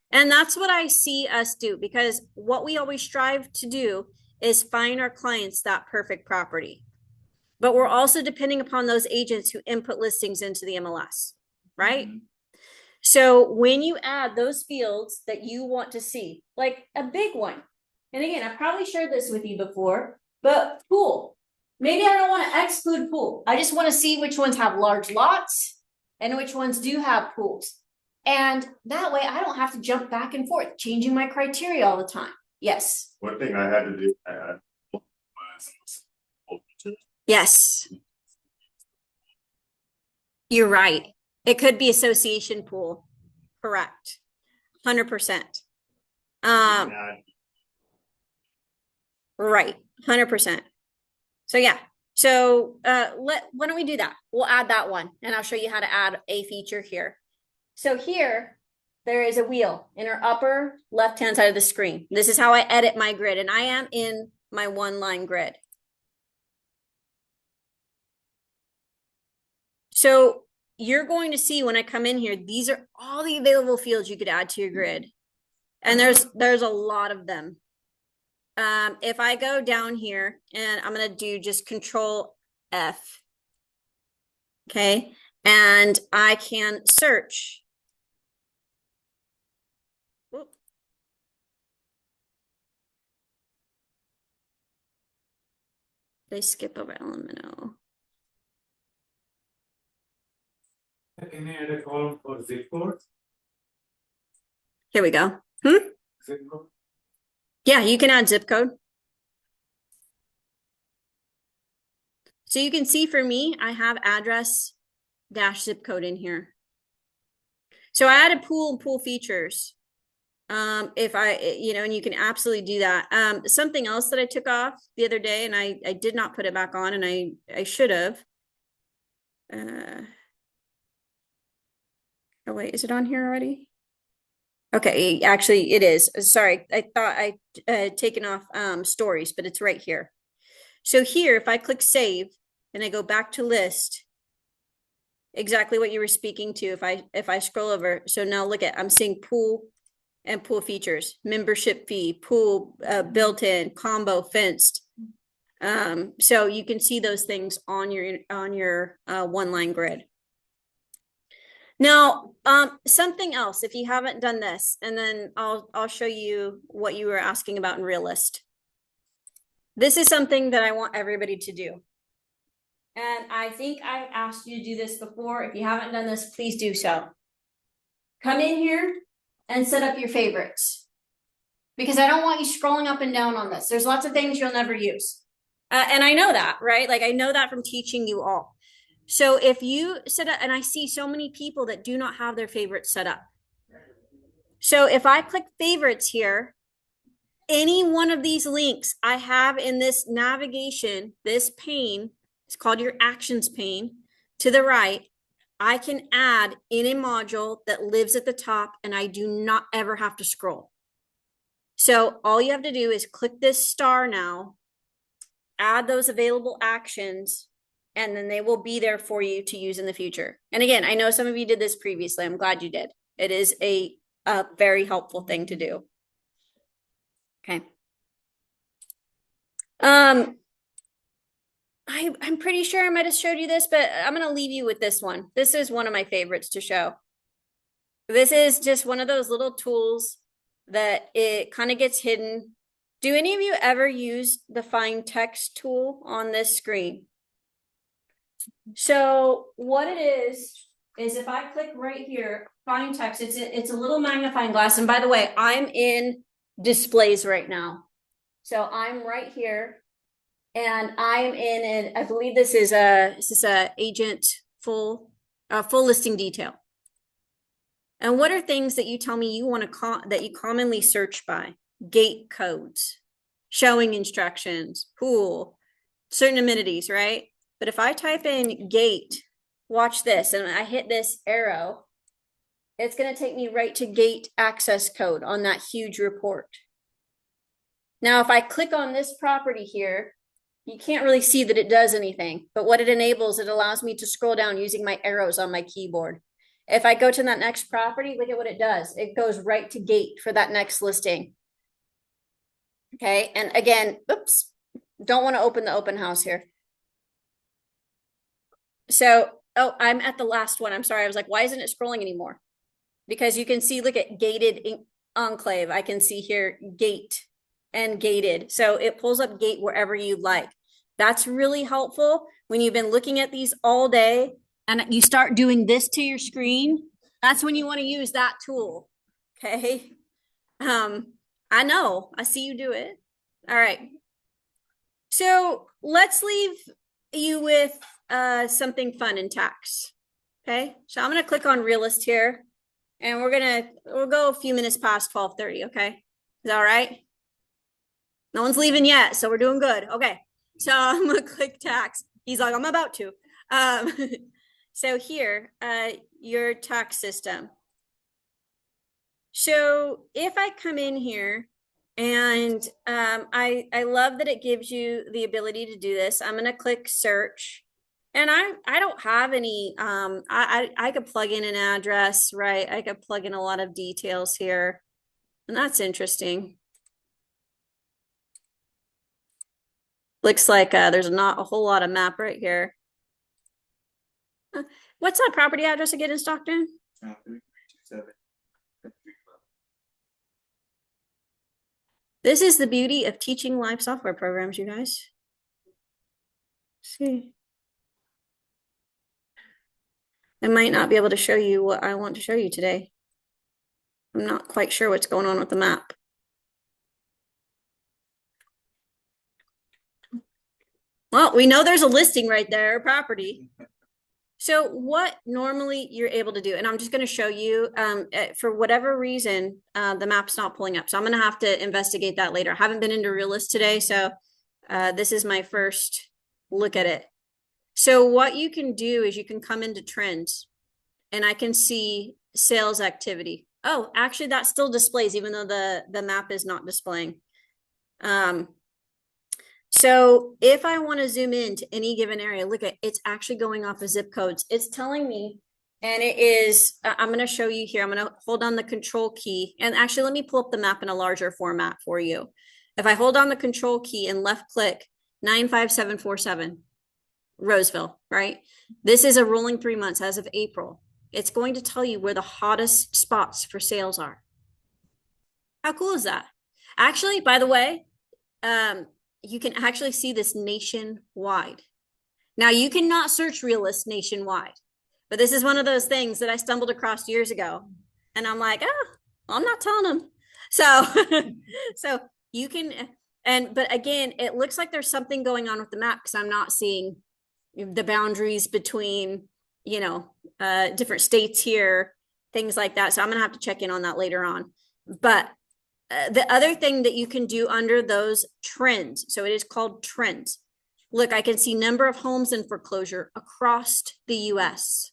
And that's what I see us do, because what we always strive to do is find our clients that perfect property. But we're also depending upon those agents who input listings into the MLS, right? Mm-hmm. So when you add those fields that you want to see, like a big one, and again, I probably shared this with you before, but pool. Maybe I don't want to exclude pool. I just want to see which ones have large lots and which ones do have pools. And that way I don't have to jump back and forth, changing my criteria all the time. Yes. One thing I had to do, was yes. You're right. It could be association pool. Correct. 100%. Right, 100%. So yeah. So why don't we do that? We'll add that one and I'll show you how to add a feature here. So here there is a wheel in our upper left-hand side of the screen. This is how I edit my grid, and I am in my one line grid. So you're going to see when I come in here, these are all the available fields you could add to your grid. And there's a lot of them. If I go down here and I'm going to do just Control F. Okay. And I can search. Whoop. They skip over Elemento. Can you add a column for zip code? Here we go. Zip code? Yeah, you can add zip code. So you can see for me, I have address dash zip code in here. So I added pool and pool features. If I, and you can absolutely do that. Something else that I took off the other day and I did not put it back on, and I should have. Oh wait, is it on here already? Okay, actually it is. Sorry, I thought I taken off stories, but it's right here. So here, if I click save and I go back to list, exactly what you were speaking to. If I scroll over, so now look at, I'm seeing pool and pool features, membership fee, pool built-in, combo, fenced. So you can see those things on your one line grid. Now, something else, if you haven't done this, and then I'll show you what you were asking about in MetroList. This is something that I want everybody to do. And I think I've asked you to do this before. If you haven't done this, please do so. Come in here and set up your favorites, because I don't want you scrolling up and down on this. There's lots of things you'll never use. And I know that, right? Like I know that from teaching you all. So if you set up, and I see so many people that do not have their favorites set up. So if I click favorites here, any one of these links I have in this navigation, this pane, it's called your actions pane, to the right, I can add in a module that lives at the top, and I do not ever have to scroll. So all you have to do is click this star now, add those available actions, and then they will be there for you to use in the future. And again, I know some of you did this previously. I'm glad you did. It is a very helpful thing to do. Okay. I'm pretty sure I might have showed you this, but I'm going to leave you with this one. This is one of my favorites to show. This is just one of those little tools that it kind of gets hidden. Do any of you ever use the find text tool on this screen? So what it is if I click right here, find text, it's a little magnifying glass. And by the way, I'm in displays right now. So I'm right here and I'm in I believe this is a agent full listing detail. And what are things that you tell me you want to that you commonly search by? Gate codes, showing instructions, pool, certain amenities, right? But if I type in gate, watch this, and I hit this arrow, it's going to take me right to gate access code on that huge report. Now, if I click on this property here, you can't really see that it does anything, but what it enables, it allows me to scroll down using my arrows on my keyboard. If I go to that next property, look at what it does. It goes right to gate for that next listing. Okay, and again, oops, don't want to open the open house here. So, oh, I'm at the last one. I'm sorry. I was like, why isn't it scrolling anymore? Because you can see, look at gated enclave. I can see here gate and gated. So it pulls up gate wherever you like. That's really helpful when you've been looking at these all day and you start doing this to your screen. That's when you want to use that tool. Okay. I know, I see you do it. All right. So let's leave you with something fun in tax. Okay. So I'm going to click on MetroList here and we'll go a few minutes past 12:30. Okay. Is that all right? No one's leaving yet, so we're doing good. Okay. So I'm gonna click tax. He's like, I'm about to. Um, so here, your tax system. So if I come in here and I love that it gives you the ability to do this. I'm gonna click search. And I don't have any I could plug in an address, right? I could plug in a lot of details here. And that's interesting. Looks like there's not a whole lot of map right here. What's that property address again in Stockton? 3327. This is the beauty of teaching live software programs, you guys. Let's see. I might not be able to show you what I want to show you today. I'm not quite sure what's going on with the map. Well, we know there's a listing right there, property. So what normally you're able to do, and I'm just going to show you, for whatever reason, the map's not pulling up. So I'm going to have to investigate that later. I haven't been into MetroList today, so this is my first look at it. So what you can do is you can come into trends and I can see sales activity. Oh, actually that still displays even though the map is not displaying. So if I want to zoom into any given area, look at it's actually going off of zip codes. It's telling me, and it is, I'm going to show you here. I'm going to hold on the control key. And actually, let me pull up the map in a larger format for you. If I hold on the control key and left click 95747, Roseville, right? This is a rolling 3 months as of April. It's going to tell you where the hottest spots for sales are. How cool is that? Actually, by the way, you can actually see this nationwide. Now you cannot search realist nationwide, but this is one of those things that I stumbled across years ago. And I'm like, oh, I'm not telling them. So, so you can, but again, it looks like there's something going on with the map because I'm not seeing the boundaries between, different states here, things like that. So I'm going to have to check in on that later on. But the other thing that you can do under those trends, so it is called trends. Look, I can see number of homes in foreclosure across the US.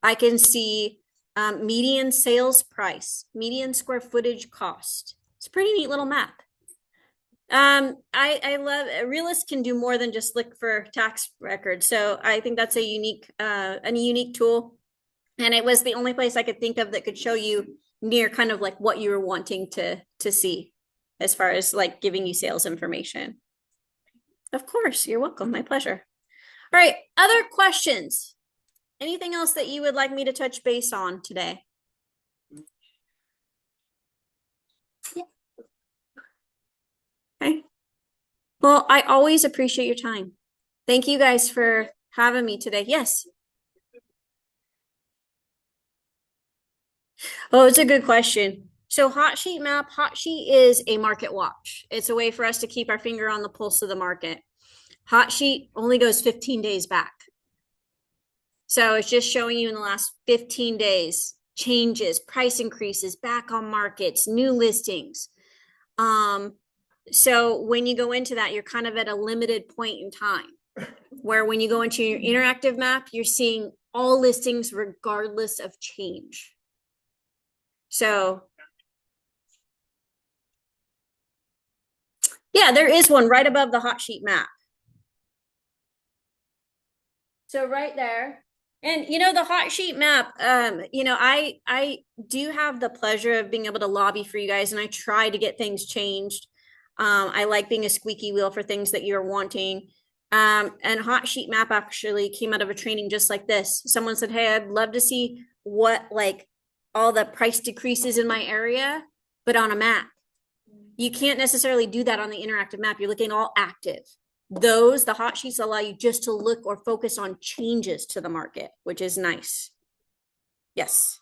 I can see median sales price, median square footage cost. It's a pretty neat little map. I love Realist can do more than just look for tax records. So I think that's a unique tool. And it was the only place I could think of that could show you near kind of like what you were wanting to see as far as like giving you sales information. Of course, you're welcome. My pleasure. All right, other questions? Anything else that you would like me to touch base on today? Yeah. Okay. Well, I always appreciate your time. Thank you guys for having me today. Yes. Oh, it's a good question. So Hot Sheet Map, Hot Sheet is a market watch. It's a way for us to keep our finger on the pulse of the market. Hot Sheet only goes 15 days back. So it's just showing you in the last 15 days, changes, price increases, back on markets, new listings. So when you go into that, you're kind of at a limited point in time where when you go into your interactive map, you're seeing all listings regardless of change. So yeah, there is one right above the hot sheet map. So right there. And the hot sheet map, I do have the pleasure of being able to lobby for you guys, and I try to get things changed. I like being a squeaky wheel for things that you're wanting. And hot sheet map actually came out of a training just like this. Someone said, hey, I'd love to see what like all the price decreases in my area, but on a map. You can't necessarily do that on the interactive map. You're looking all active. The hot sheets allow you just to look or focus on changes to the market, which is nice. Yes.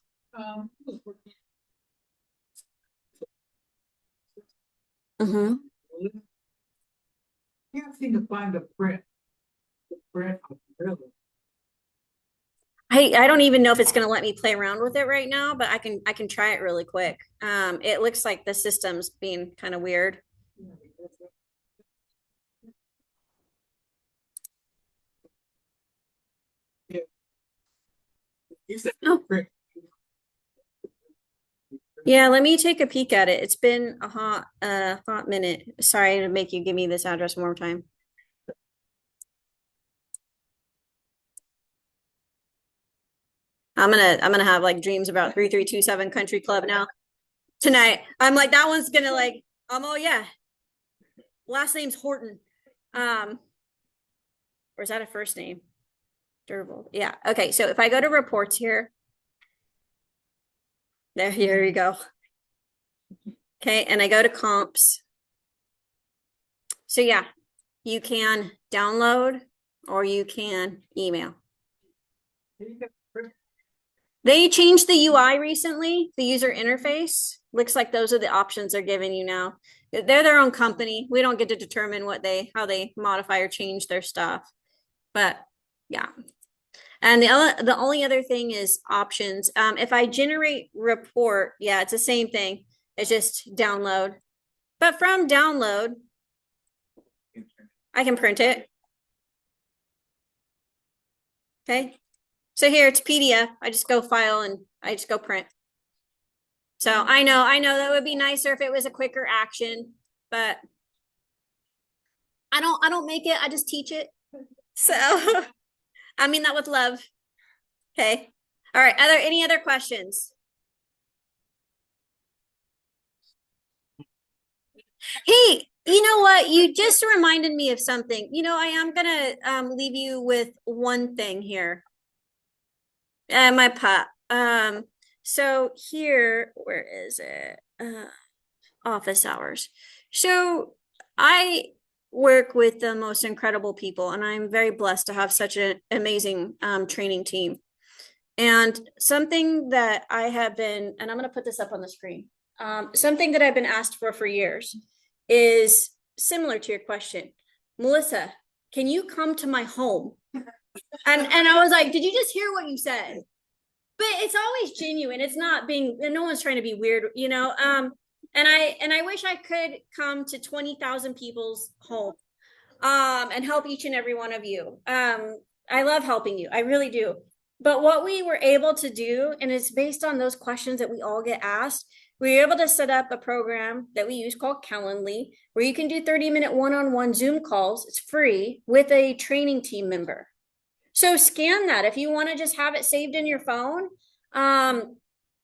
Mm-hmm. Can't seem to find the print. Really. I don't even know if it's going to let me play around with it right now, but I can try it really quick. It looks like the system's being kind of weird. You said Oh. print. Yeah, let me take a peek at it. It's been a hot minute. Sorry to make you give me this address one more time. I'm gonna have like dreams about 3327 Country Club now tonight. I'm like, that one's gonna like, oh yeah. Last name's Horton. Or is that a first name? Durable. Yeah. Okay. So if I go to reports here, here you go. Okay, and I go to comps. So yeah, you can download or you can email. They changed the UI recently, the user interface. Looks like those are the options they're giving you now. They're their own company. We don't get to determine how they modify or change their stuff. But yeah. And the only other thing is options. If I generate report, yeah, it's the same thing. It's just download. But from download, I can print it. Okay. So here it's PDF. I just go file and I just go print. So I know that would be nicer if it was a quicker action, but I don't make it. I just teach it. So I mean that with love. Okay. All right. Are there any other questions? Hey, you know what? You just reminded me of something. I am gonna leave you with one thing here. My pup. So here, where is it? Office hours. So I work with the most incredible people, and I'm very blessed to have such an amazing training team. And something that I have been, and I'm going to put this up on the screen, something that I've been asked for years is similar to your question. Melissa, can you come to my home? And I was like, did you just hear what you said? But it's always genuine. It's not being, no one's trying to be weird, and I wish I could come to 20,000 people's home and help each and every one of you. I love helping you. I really do. But what we were able to do, and it's based on those questions that we all get asked, we were able to set up a program that we use called Calendly, where you can do 30-minute one-on-one Zoom calls. It's free with a training team member. So scan that if you want to just have it saved in your phone. And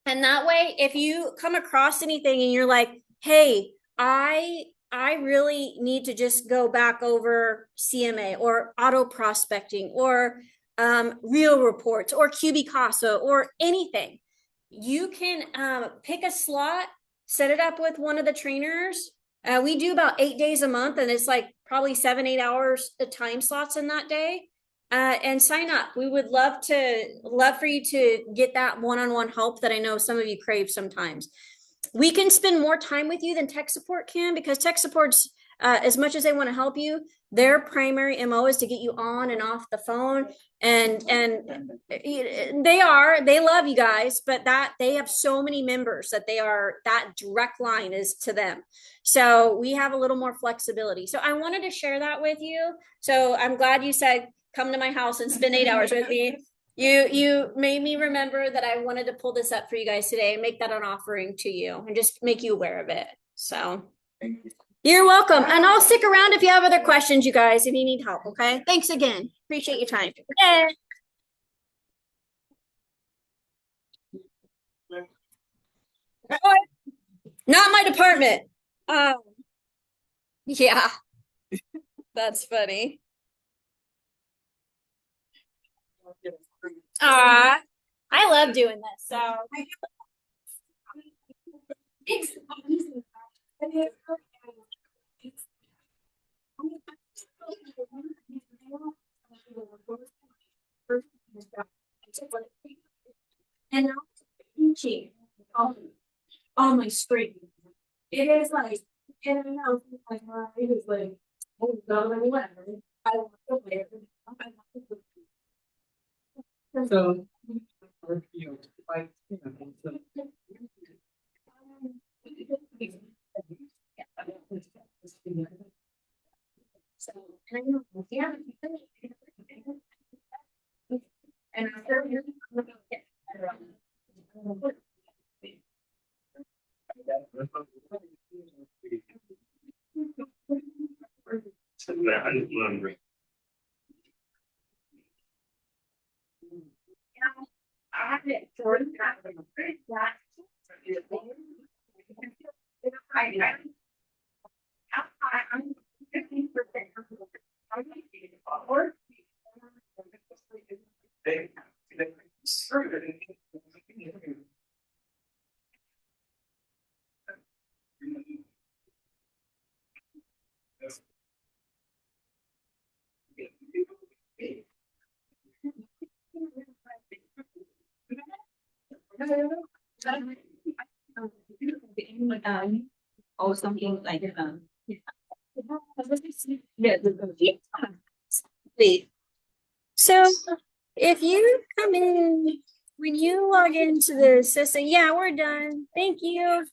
that way, if you come across anything and you're like, hey, I really need to just go back over CMA or auto prospecting or real reports or QB Casa or anything, you can pick a slot, set it up with one of the trainers. We do about 8 days a month, and it's like probably 7-8 hours the time slots in that day. And sign up. We would love for you to get that one-on-one help that I know some of you crave sometimes. We can spend more time with you than tech support can, because tech support's as much as they want to help you, their primary MO is to get you on and off the phone. And they love you guys, but that they have so many members that direct line is to them. So we have a little more flexibility. So I wanted to share that with you. So I'm glad you said, come to my house and spend 8 hours with me. You made me remember that I wanted to pull this up for you guys today and make that an offering to you and just make you aware of it. So you're welcome. And I'll stick around if you have other questions, you guys, if you need help. Okay. Thanks again. Appreciate your time. Yeah. Not my department. Yeah, that's funny. I love doing this. So and now teaching on my screen. It is like, and I know like it is like, oh god, whatever. I want to wear. So, or, like, so. And after I just wondering. Or something like So if you come in, when you log into the system, yeah, we're done. Thank you.